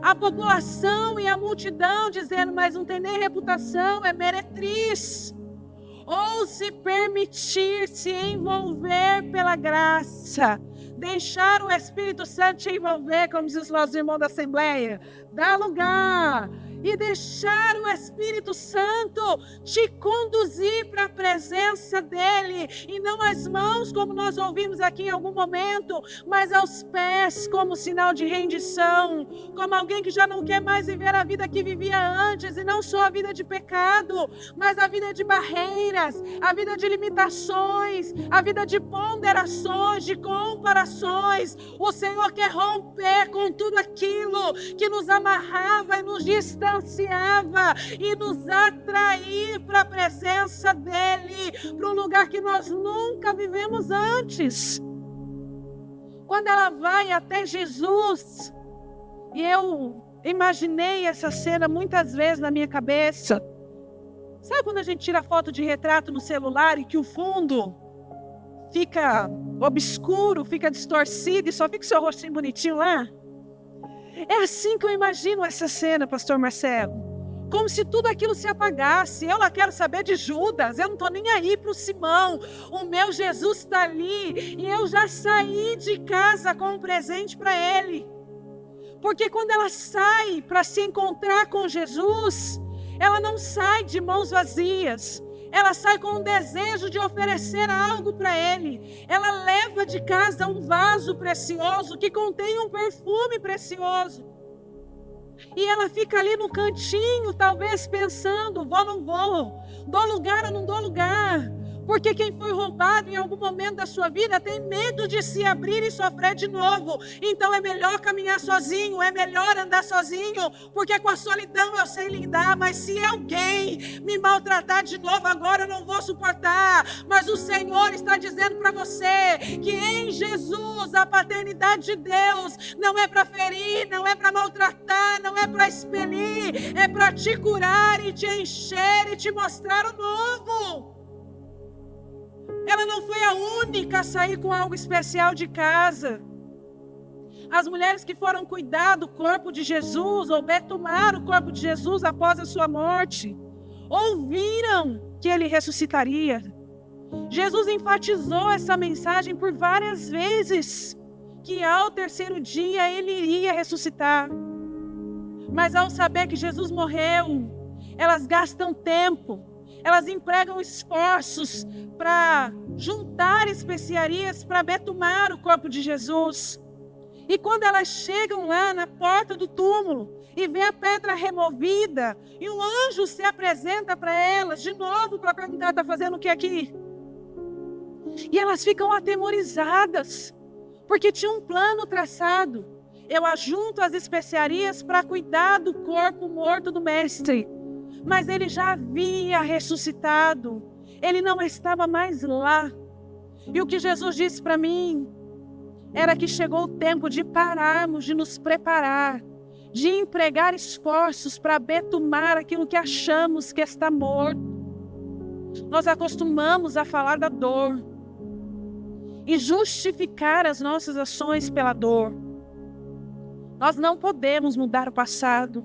A população e a multidão dizendo, mas não tem nem reputação, é meretriz. Ou se permitir se envolver pela graça, deixar o Espírito Santo te envolver, como diz os nossos irmãos da Assembleia, dá lugar e deixar o Espírito Santo te conduzir para a presença dEle, e não às mãos, como nós ouvimos aqui em algum momento, mas aos pés, como sinal de rendição, como alguém que já não quer mais viver a vida que vivia antes, e não só a vida de pecado, mas a vida de barreiras, a vida de limitações, a vida de ponderações, de comparações. O Senhor quer romper com tudo aquilo que nos amarrava e nos distanciava e nos atrair para a presença dEle, para um lugar que nós nunca vivemos antes. Quando ela vai até Jesus, e eu imaginei essa cena muitas vezes na minha cabeça. Sabe quando a gente tira foto de retrato no celular e que o fundo fica obscuro, fica distorcido e só fica o seu rostinho bonitinho lá? É assim que eu imagino essa cena, pastor Marcelo. Como se tudo aquilo se apagasse. Eu lá quero saber de Judas, eu não estou nem aí para o Simão. O meu Jesus está ali e eu já saí de casa com um presente para ele. Porque quando ela sai para se encontrar com Jesus, ela não sai de mãos vazias. Ela sai com um desejo de oferecer algo para Ele. Ela leva de casa um vaso precioso que contém um perfume precioso. E ela fica ali no cantinho, talvez pensando, vou ou não vou? Dou lugar ou não dou lugar? Porque quem foi roubado em algum momento da sua vida tem medo de se abrir e sofrer de novo. Então é melhor caminhar sozinho, é melhor andar sozinho, porque com a solidão eu sei lidar. Mas se alguém me maltratar de novo agora, eu não vou suportar. Mas o Senhor está dizendo para você que em Jesus a paternidade de Deus não é para ferir, não é para maltratar, não é para expelir, é para te curar e te encher e te mostrar o novo. Ela não foi a única a sair com algo especial de casa. As mulheres que foram cuidar do corpo de Jesus, ou betumar o corpo de Jesus após a sua morte, ouviram que ele ressuscitaria. Jesus enfatizou essa mensagem por várias vezes, que ao terceiro dia ele iria ressuscitar. Mas ao saber que Jesus morreu, elas gastam tempo, elas empregam esforços para juntar especiarias para betumar o corpo de Jesus. E quando elas chegam lá na porta do túmulo e vê a pedra removida, e um anjo se apresenta para elas de novo para perguntar: está fazendo o que aqui? E elas ficam atemorizadas, porque tinha um plano traçado. Eu ajunto as especiarias para cuidar do corpo morto do mestre. Mas ele já havia ressuscitado. Ele não estava mais lá. E o que Jesus disse para mim era que chegou o tempo de pararmos, de nos preparar, de empregar esforços para betumar aquilo que achamos que está morto. Nós acostumamos a falar da dor e justificar as nossas ações pela dor. Nós não podemos mudar o passado,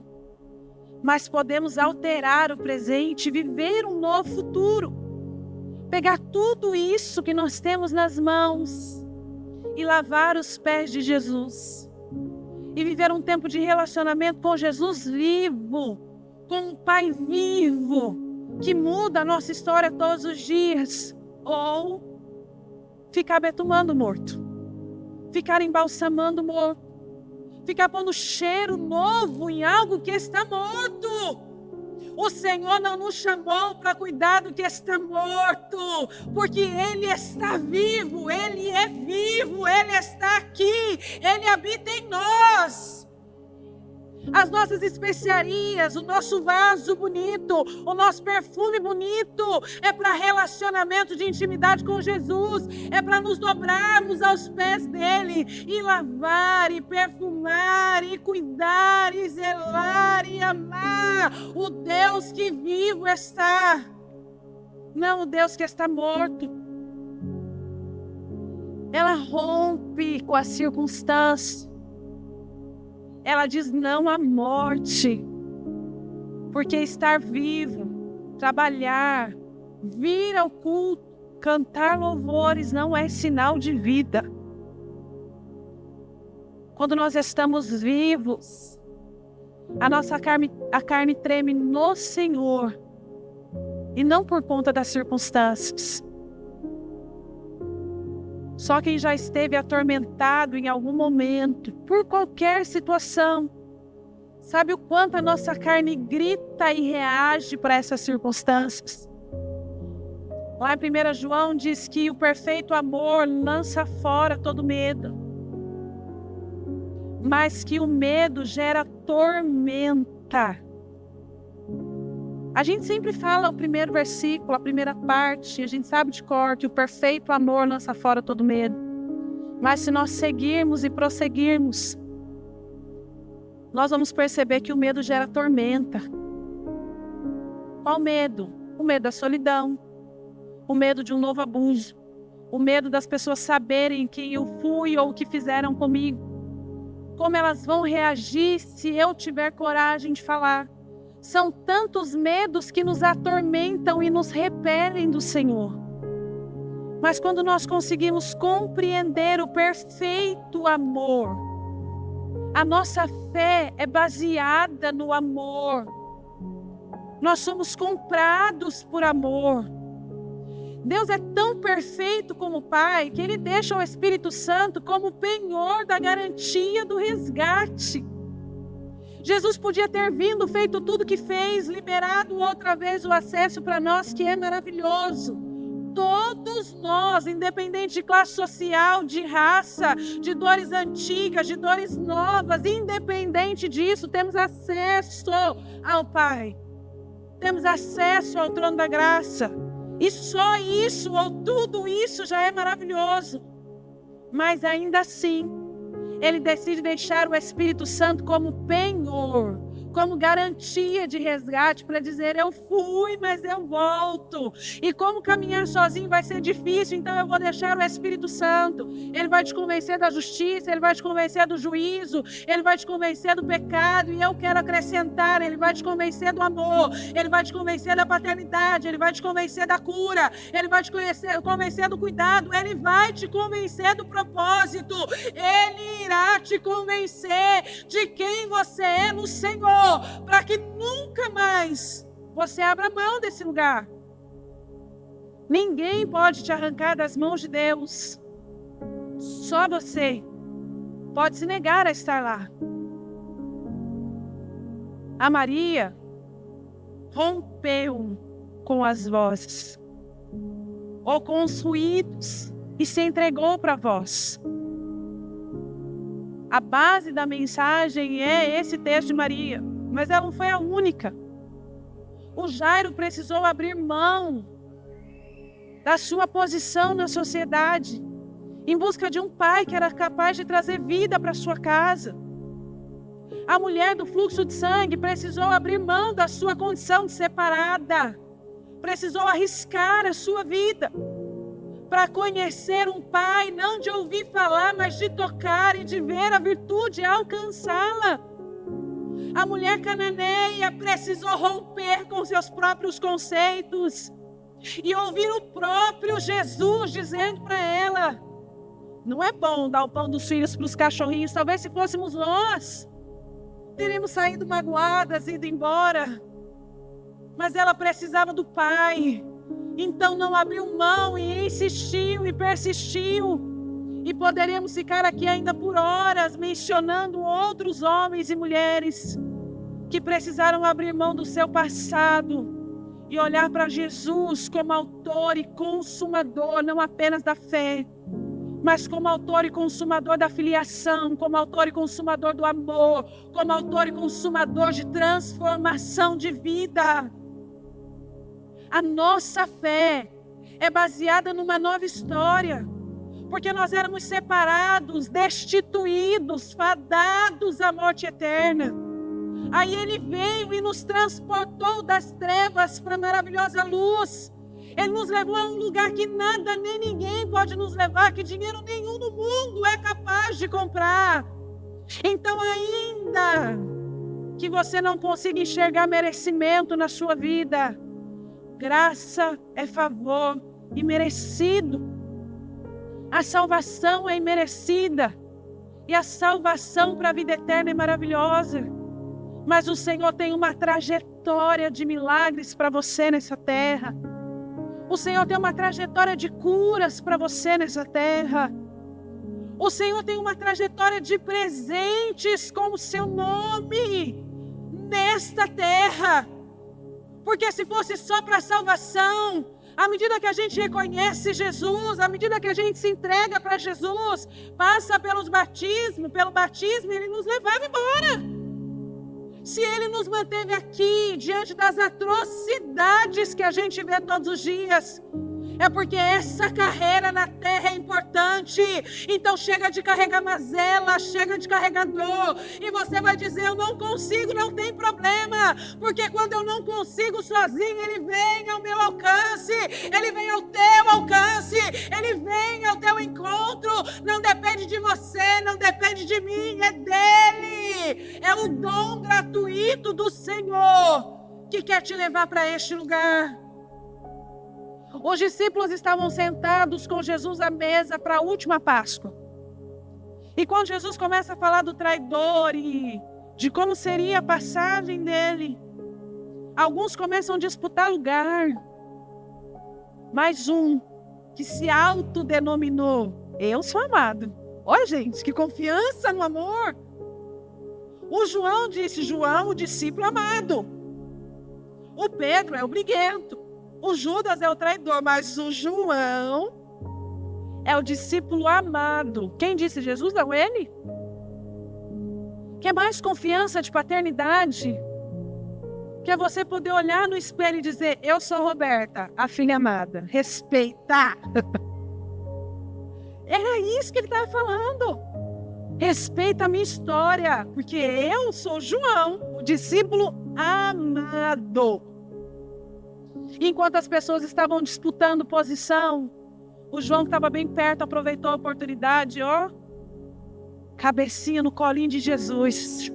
mas podemos alterar o presente e viver um novo futuro. Pegar tudo isso que nós temos nas mãos e lavar os pés de Jesus. E viver um tempo de relacionamento com Jesus vivo, com um Pai vivo, que muda a nossa história todos os dias. Ou ficar betumando o morto, ficar embalsamando o morto, ficar pondo cheiro novo em algo que está morto. O Senhor não nos chamou para cuidar do que está morto, porque Ele está vivo, Ele é vivo, Ele está aqui, Ele habita em nós. As nossas especiarias, o nosso vaso bonito, o nosso perfume bonito, é para relacionamento de intimidade com Jesus, é para nos dobrarmos aos pés dele e lavar, e perfumar, e cuidar, e zelar, e amar o Deus que vivo está, não o Deus que está morto. Ela rompe com a circunstância. Ela diz não à morte, porque estar vivo, trabalhar, vir ao culto, cantar louvores não é sinal de vida. Quando nós estamos vivos, a carne treme no Senhor e não por conta das circunstâncias. Só quem já esteve atormentado em algum momento, por qualquer situação, sabe o quanto a nossa carne grita e reage para essas circunstâncias. Lá em 1 João diz que o perfeito amor lança fora todo medo, mas que o medo gera tormenta. A gente sempre fala o primeiro versículo, a primeira parte, a gente sabe de cor que o perfeito amor lança fora todo medo. Mas se nós seguirmos e prosseguirmos, nós vamos perceber que o medo gera tormenta. Qual medo? O medo da solidão, o medo de um novo abuso, o medo das pessoas saberem quem eu fui ou o que fizeram comigo. Como elas vão reagir se eu tiver coragem de falar. São tantos medos que nos atormentam e nos repelem do Senhor. Mas quando nós conseguimos compreender o perfeito amor, A nossa fé é baseada no amor. Nós somos comprados por amor. Deus é tão perfeito como Pai que Ele deixa o Espírito Santo como penhor da garantia do resgate. Jesus podia ter vindo, feito tudo que fez, liberado outra vez o acesso para nós, que é maravilhoso. Todos nós, independente de classe social, de raça, de dores antigas, de dores novas, independente disso, temos acesso ao Pai. Temos acesso ao trono da graça. E só isso, ou tudo isso, já é maravilhoso. Mas ainda assim, Ele decide deixar o Espírito Santo como penhor, como garantia de resgate, para dizer: eu fui, mas eu volto. E como caminhar sozinho vai ser difícil, então eu vou deixar o Espírito Santo. Ele vai te convencer da justiça, Ele vai te convencer do juízo, Ele vai te convencer do pecado, e eu quero acrescentar: Ele vai te convencer do amor, Ele vai te convencer da paternidade, Ele vai te convencer da cura, Ele vai te convencer do cuidado, Ele vai te convencer do propósito, Ele irá te convencer de quem você é no Senhor, para que nunca mais você abra mão desse lugar. Ninguém pode te arrancar das mãos de Deus. Só você pode se negar a estar lá. A Maria rompeu com as vozes, ou com os ruídos, e se entregou para a voz. A base da mensagem é esse texto de Maria, mas ela não foi a única. O Jairo precisou abrir mão da sua posição na sociedade, em busca de um pai que era capaz de trazer vida para sua casa. A mulher do fluxo de sangue precisou abrir mão da sua condição de separada, precisou arriscar a sua vida para conhecer um pai, não de ouvir falar, mas de tocar e de ver a virtude alcançá-la. A mulher cananeia precisou romper com seus próprios conceitos e ouvir o próprio Jesus dizendo para ela: não é bom dar o pão dos filhos para os cachorrinhos. Talvez se fôssemos nós, teríamos saído magoadas, ido embora. Mas ela precisava do pai. Então não abriu mão e insistiu e persistiu. E poderíamos ficar aqui ainda por horas mencionando outros homens e mulheres que precisaram abrir mão do seu passado e olhar para Jesus como autor e consumador, não apenas da fé, mas como autor e consumador da filiação, como autor e consumador do amor, como autor e consumador de transformação de vida. A nossa fé é baseada numa nova história, porque nós éramos separados, destituídos, fadados à morte eterna. Aí Ele veio e nos transportou das trevas para a maravilhosa luz. Ele nos levou a um lugar que nada nem ninguém pode nos levar, que dinheiro nenhum no mundo é capaz de comprar. Então, ainda que você não consiga enxergar merecimento na sua vida, graça é favor imerecido. A salvação é imerecida. E a salvação para a vida eterna é maravilhosa. Mas o Senhor tem uma trajetória de milagres para você nessa terra. O Senhor tem uma trajetória de curas para você nessa terra. O Senhor tem uma trajetória de presentes com o seu nome nesta terra. Porque se fosse só para a salvação, à medida que a gente reconhece Jesus, à medida que a gente se entrega para Jesus, passa pelo batismo, Ele nos levava embora. Se Ele nos manteve aqui, diante das atrocidades que a gente vê todos os dias, é porque essa carreira na terra é importante. Então chega de carregar mazela, chega de carregar dor. E você vai dizer: eu não consigo, não tem problema. Porque quando eu não consigo sozinho, Ele vem ao meu alcance. Ele vem ao teu alcance. Ele vem ao teu encontro. Não depende de você, não depende de mim, é dEle. É o dom gratuito do Senhor que quer te levar para este lugar. Os discípulos estavam sentados com Jesus à mesa para a última Páscoa. E quando Jesus começa a falar do traidor e de como seria a passagem dele, alguns começam a disputar lugar. Mais um que se autodenominou: eu sou amado. Olha, gente, que confiança no amor. O João disse: João, o discípulo amado. O Pedro é o briguento. O Judas é o traidor, mas o João é o discípulo amado. Quem disse? Jesus, não ele? Quer mais confiança de paternidade? Quer você poder olhar no espelho e dizer: eu sou Roberta, a filha amada. Respeitar. Era isso que ele estava falando. Respeita a minha história, porque eu sou João, o discípulo amado. Enquanto as pessoas estavam disputando posição, o João, que estava bem perto, aproveitou a oportunidade, ó, cabecinha no colinho de Jesus.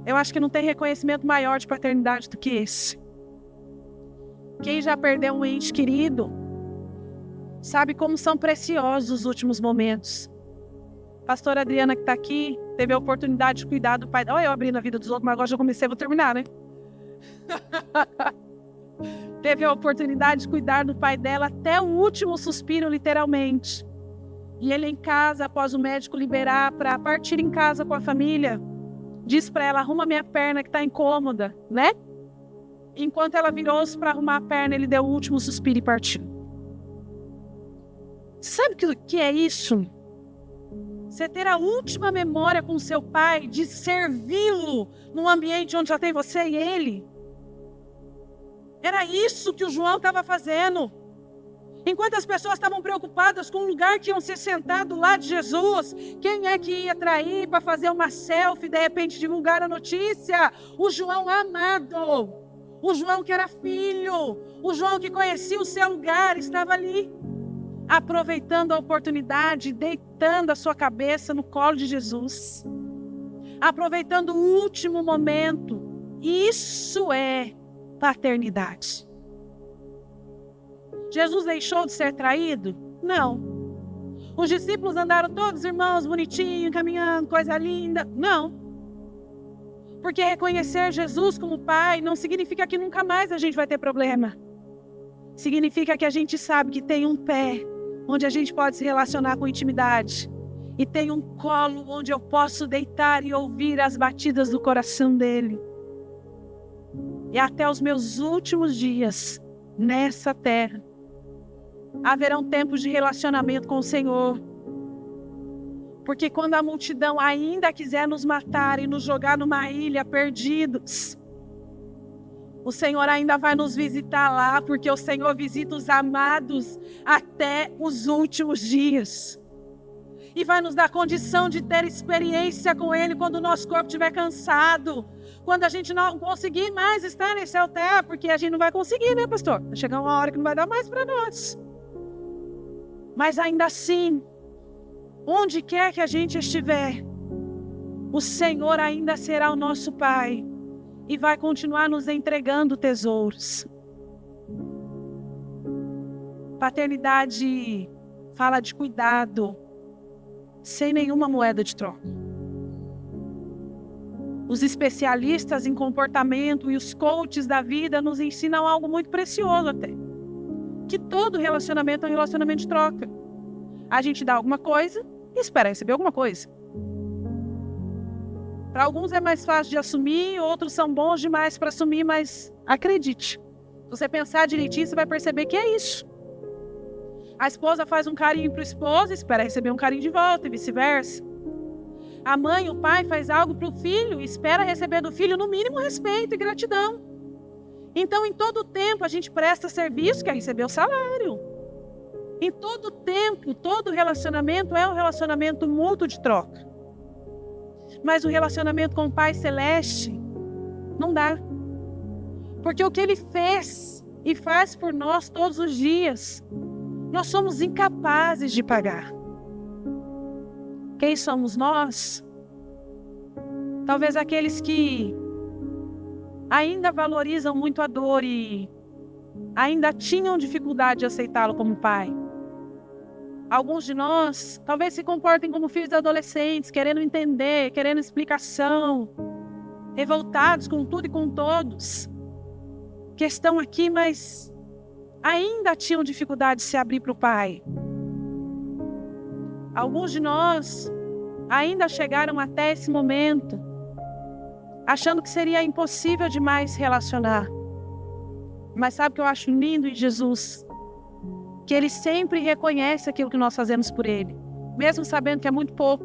Eu acho que não tem reconhecimento maior de paternidade do que esse. Quem já perdeu um ente querido sabe como são preciosos os últimos momentos. Pastora Adriana, que está aqui, teve a oportunidade de cuidar do pai. Olha eu abrindo a vida dos outros, mas agora já comecei, vou terminar, né? Teve a oportunidade de cuidar do pai dela até o último suspiro, literalmente. E ele em casa, após o médico liberar para partir em casa com a família, disse para ela: arruma minha perna que está incômoda, né? Enquanto ela virou-se para arrumar a perna, ele deu o último suspiro e partiu. Sabe o que é isso? Você ter a última memória com seu pai, de servi-lo num ambiente onde só tem você e ele. Era isso que o João estava fazendo. Enquanto as pessoas estavam preocupadas com o lugar que iam se sentar do lado de Jesus, quem é que ia trair para fazer uma selfie e de repente divulgar a notícia? O João amado, o João que era filho, o João que conhecia o seu lugar, estava ali, aproveitando a oportunidade, deitando a sua cabeça no colo de Jesus, aproveitando o último momento. Isso é paternidade. Jesus deixou de ser traído? Não. Os discípulos andaram todos irmãos, bonitinhos, caminhando, coisa linda? Não. Porque reconhecer Jesus como Pai não significa que nunca mais a gente vai ter problema. Significa que a gente sabe que tem um pé onde a gente pode se relacionar com intimidade. E tem um colo onde eu posso deitar e ouvir as batidas do coração dele. E até os meus últimos dias nessa terra, haverão tempos de relacionamento com o Senhor. Porque quando a multidão ainda quiser nos matar e nos jogar numa ilha perdidos, o Senhor ainda vai nos visitar lá, porque o Senhor visita os amados até os últimos dias. E vai nos dar condição de ter experiência com Ele quando o nosso corpo estiver cansado. Quando a gente não conseguir mais estar nesse altar, porque a gente não vai conseguir, né, pastor? Vai chegar uma hora que não vai dar mais para nós. Mas ainda assim, onde quer que a gente estiver, o Senhor ainda será o nosso Pai e vai continuar nos entregando tesouros. Paternidade fala de cuidado, sem nenhuma moeda de troca. Os especialistas em comportamento e os coaches da vida nos ensinam algo muito precioso até. Que todo relacionamento é um relacionamento de troca. A gente dá alguma coisa e espera receber alguma coisa. Para alguns é mais fácil de assumir, outros são bons demais para assumir, mas acredite, se você pensar direitinho, você vai perceber que é isso. A esposa faz um carinho para o esposo e espera receber um carinho de volta e vice-versa. A mãe, o pai faz algo para o filho e espera receber do filho no mínimo respeito e gratidão. Então, em todo tempo, a gente presta serviço, quer receber o salário. Em todo tempo, todo relacionamento é um relacionamento mútuo de troca. Mas o relacionamento com o Pai Celeste não dá. Porque o que Ele fez e faz por nós todos os dias, nós somos incapazes de pagar. Quem somos nós? Talvez aqueles que ainda valorizam muito a dor e ainda tinham dificuldade de aceitá-lo como pai. Alguns de nós talvez se comportem como filhos de adolescentes, querendo entender, querendo explicação, revoltados com tudo e com todos, que estão aqui, mas ainda tinham dificuldade de se abrir para o Pai. Alguns de nós ainda chegaram até esse momento, achando que seria impossível demais se relacionar. Mas sabe o que eu acho lindo em Jesus? Que Ele sempre reconhece aquilo que nós fazemos por Ele, mesmo sabendo que é muito pouco.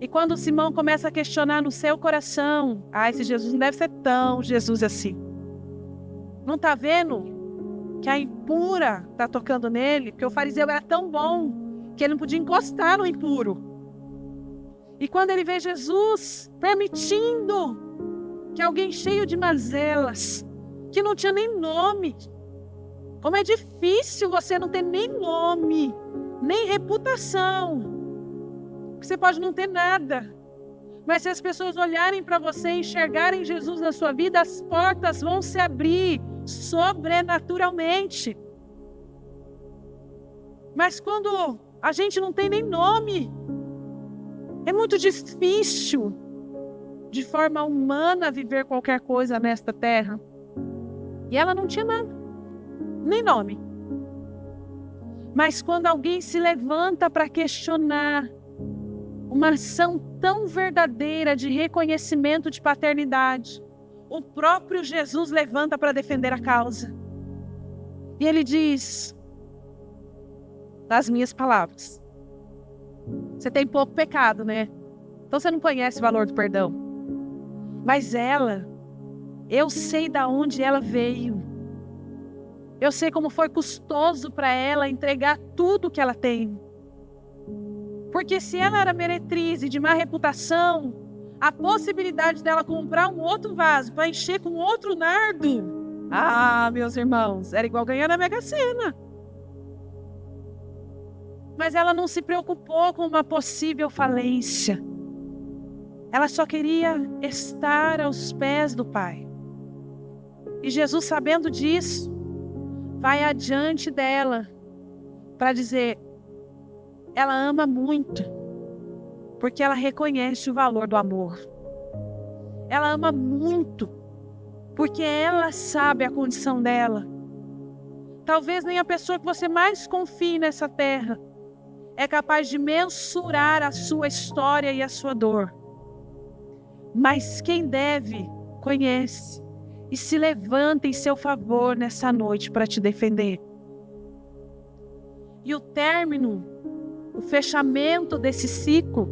E quando Simão começa a questionar no seu coração, esse Jesus não deve ser tão Jesus assim. Não está vendo que a impura está tocando nele? Porque o fariseu era tão bom que ele não podia encostar no impuro. E quando ele vê Jesus permitindo que alguém cheio de mazelas, que não tinha nem nome, como é difícil você não ter nem nome, nem reputação. Você pode não ter nada, mas se as pessoas olharem para você e enxergarem Jesus na sua vida, as portas vão se abrir sobrenaturalmente. Mas quando a gente não tem nem nome, é muito difícil, de forma humana, viver qualquer coisa nesta terra. E ela não tinha nada, nem nome. Mas quando alguém se levanta para questionar uma ação tão verdadeira de reconhecimento de paternidade, o próprio Jesus levanta para defender a causa. E ele diz, nas minhas palavras, você tem pouco pecado, né? Então você não conhece o valor do perdão. Mas ela, eu sei de onde ela veio. Eu sei como foi custoso para ela entregar tudo que ela tem. Porque se ela era meretriz e de má reputação, a possibilidade dela comprar um outro vaso para encher com outro nardo, meus irmãos, era igual ganhar na Mega Sena. Mas ela não se preocupou com uma possível falência. Ela só queria estar aos pés do Pai. E Jesus, sabendo disso, vai adiante dela para dizer, ela ama muito, porque ela reconhece o valor do amor. Ela ama muito, porque ela sabe a condição dela. Talvez nem a pessoa que você mais confie nessa terra é capaz de mensurar a sua história e a sua dor. Mas quem deve, conhece e se levanta em seu favor nessa noite para te defender. E o término, o fechamento desse ciclo,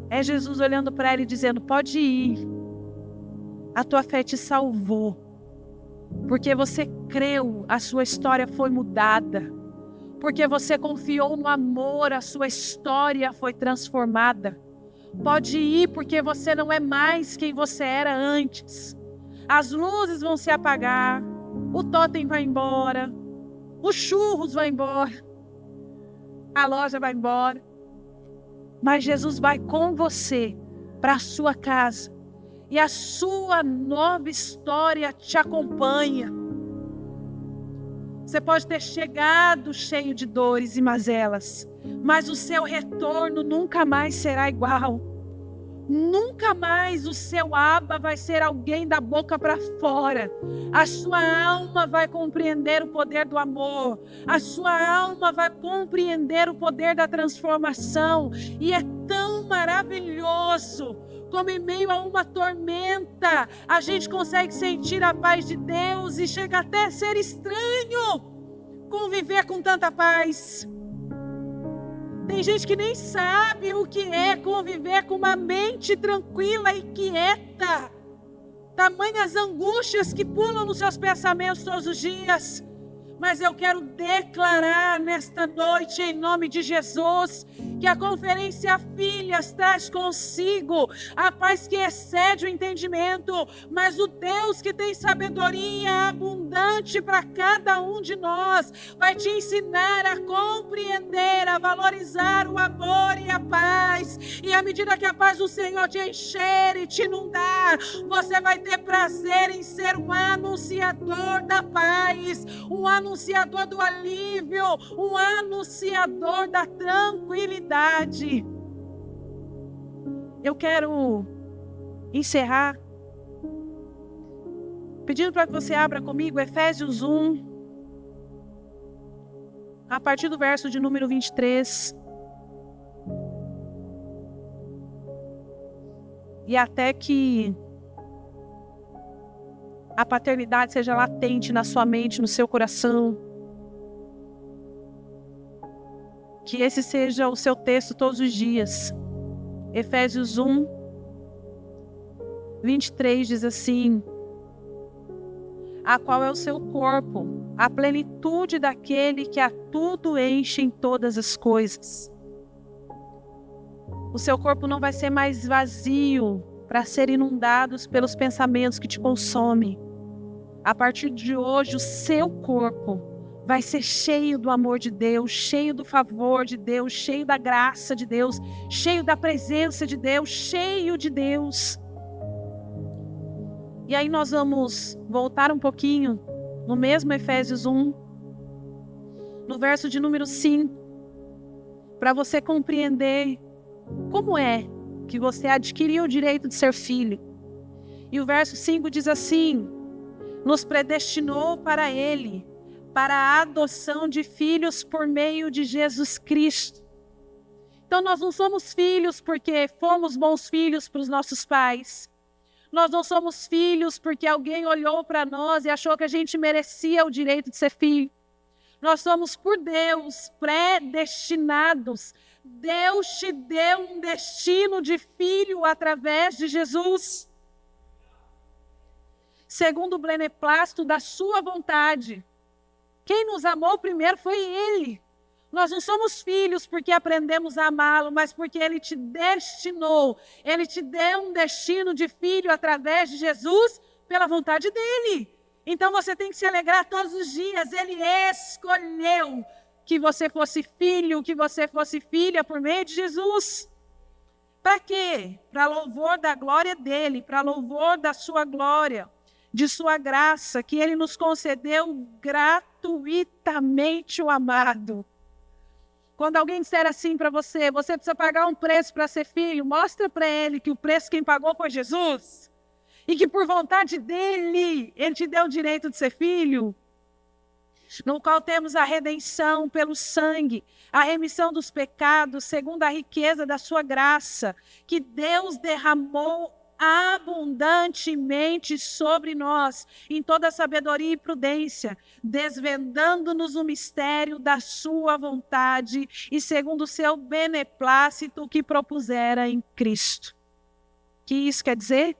é Jesus olhando para ela e dizendo, pode ir, a tua fé te salvou, porque você creu, a sua história foi mudada, porque você confiou no amor, a sua história foi transformada. Pode ir, porque você não é mais quem você era antes. As luzes vão se apagar, o totem vai embora, os churros vão embora, a loja vai embora. Mas Jesus vai com você para a sua casa. E a sua nova história te acompanha. Você pode ter chegado cheio de dores e mazelas, mas o seu retorno nunca mais será igual. Nunca mais o seu aba vai ser alguém da boca para fora. A sua alma vai compreender o poder do amor. A sua alma vai compreender o poder da transformação. E é tão maravilhoso como em meio a uma tormenta a gente consegue sentir a paz de Deus e chega até a ser estranho conviver com tanta paz. Tem gente que nem sabe o que é conviver com uma mente tranquila e quieta. Tamanhas angústias que pulam nos seus pensamentos todos os dias. Mas eu quero declarar nesta noite, em nome de Jesus, que a Conferência Filhas traz consigo a paz que excede o entendimento, mas o Deus que tem sabedoria abundante para cada um de nós, vai te ensinar a compreender, a valorizar o amor e a paz. E à medida que a paz do Senhor te encher e te inundar, você vai ter prazer em ser um anunciador da paz, um anunciador anunciador do alívio, um anunciador da tranquilidade. Eu quero encerrar pedindo para que você abra comigo Efésios 1, a partir do verso de número 23. E até que a paternidade seja latente na sua mente, no seu coração. Que esse seja o seu texto todos os dias. Efésios 1, 23 diz assim: a qual é o seu corpo, a plenitude daquele que a tudo enche em todas as coisas. O seu corpo não vai ser mais vazio para ser inundados pelos pensamentos que te consomem. A partir de hoje, o seu corpo vai ser cheio do amor de Deus, cheio do favor de Deus, cheio da graça de Deus, cheio da presença de Deus, cheio de Deus. E aí nós vamos voltar um pouquinho no mesmo Efésios 1, no verso de número 5, para você compreender como é que você adquiriu o direito de ser filho. E o verso 5 diz assim: nos predestinou para Ele, para a adoção de filhos por meio de Jesus Cristo. Então nós não somos filhos porque fomos bons filhos para os nossos pais. Nós não somos filhos porque alguém olhou para nós e achou que a gente merecia o direito de ser filho. Nós somos por Deus predestinados. Deus te deu um destino de filho através de Jesus. Segundo o beneplácito da sua vontade. Quem nos amou primeiro foi Ele. Nós não somos filhos porque aprendemos a amá-lo, mas porque Ele te destinou. Ele te deu um destino de filho através de Jesus pela vontade dEle. Então você tem que se alegrar todos os dias. Ele escolheu que você fosse filho, que você fosse filha por meio de Jesus. Para quê? Para louvor da glória dEle, para louvor da sua glória, de sua graça, que Ele nos concedeu gratuitamente o amado. Quando alguém disser assim para você, você precisa pagar um preço para ser filho, mostra para ele que o preço quem pagou foi Jesus. E que por vontade dele, ele te deu o direito de ser filho. No qual temos a redenção pelo sangue, a remissão dos pecados, segundo a riqueza da sua graça, que Deus derramou abundantemente sobre nós, em toda sabedoria e prudência, desvendando-nos o mistério da sua vontade e segundo o seu beneplácito que propusera em Cristo. Que isso quer dizer?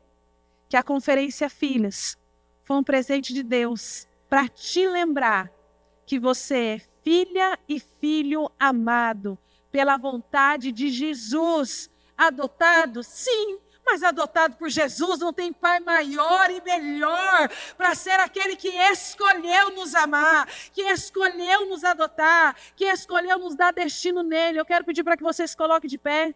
Que a Conferência Filhas foi um presente de Deus para te lembrar que você é filha e filho amado pela vontade de Jesus, adotado, sim, mas adotado por Jesus. Não tem pai maior e melhor para ser aquele que escolheu nos amar, que escolheu nos adotar, que escolheu nos dar destino nele. Eu quero pedir para que você se coloque de pé.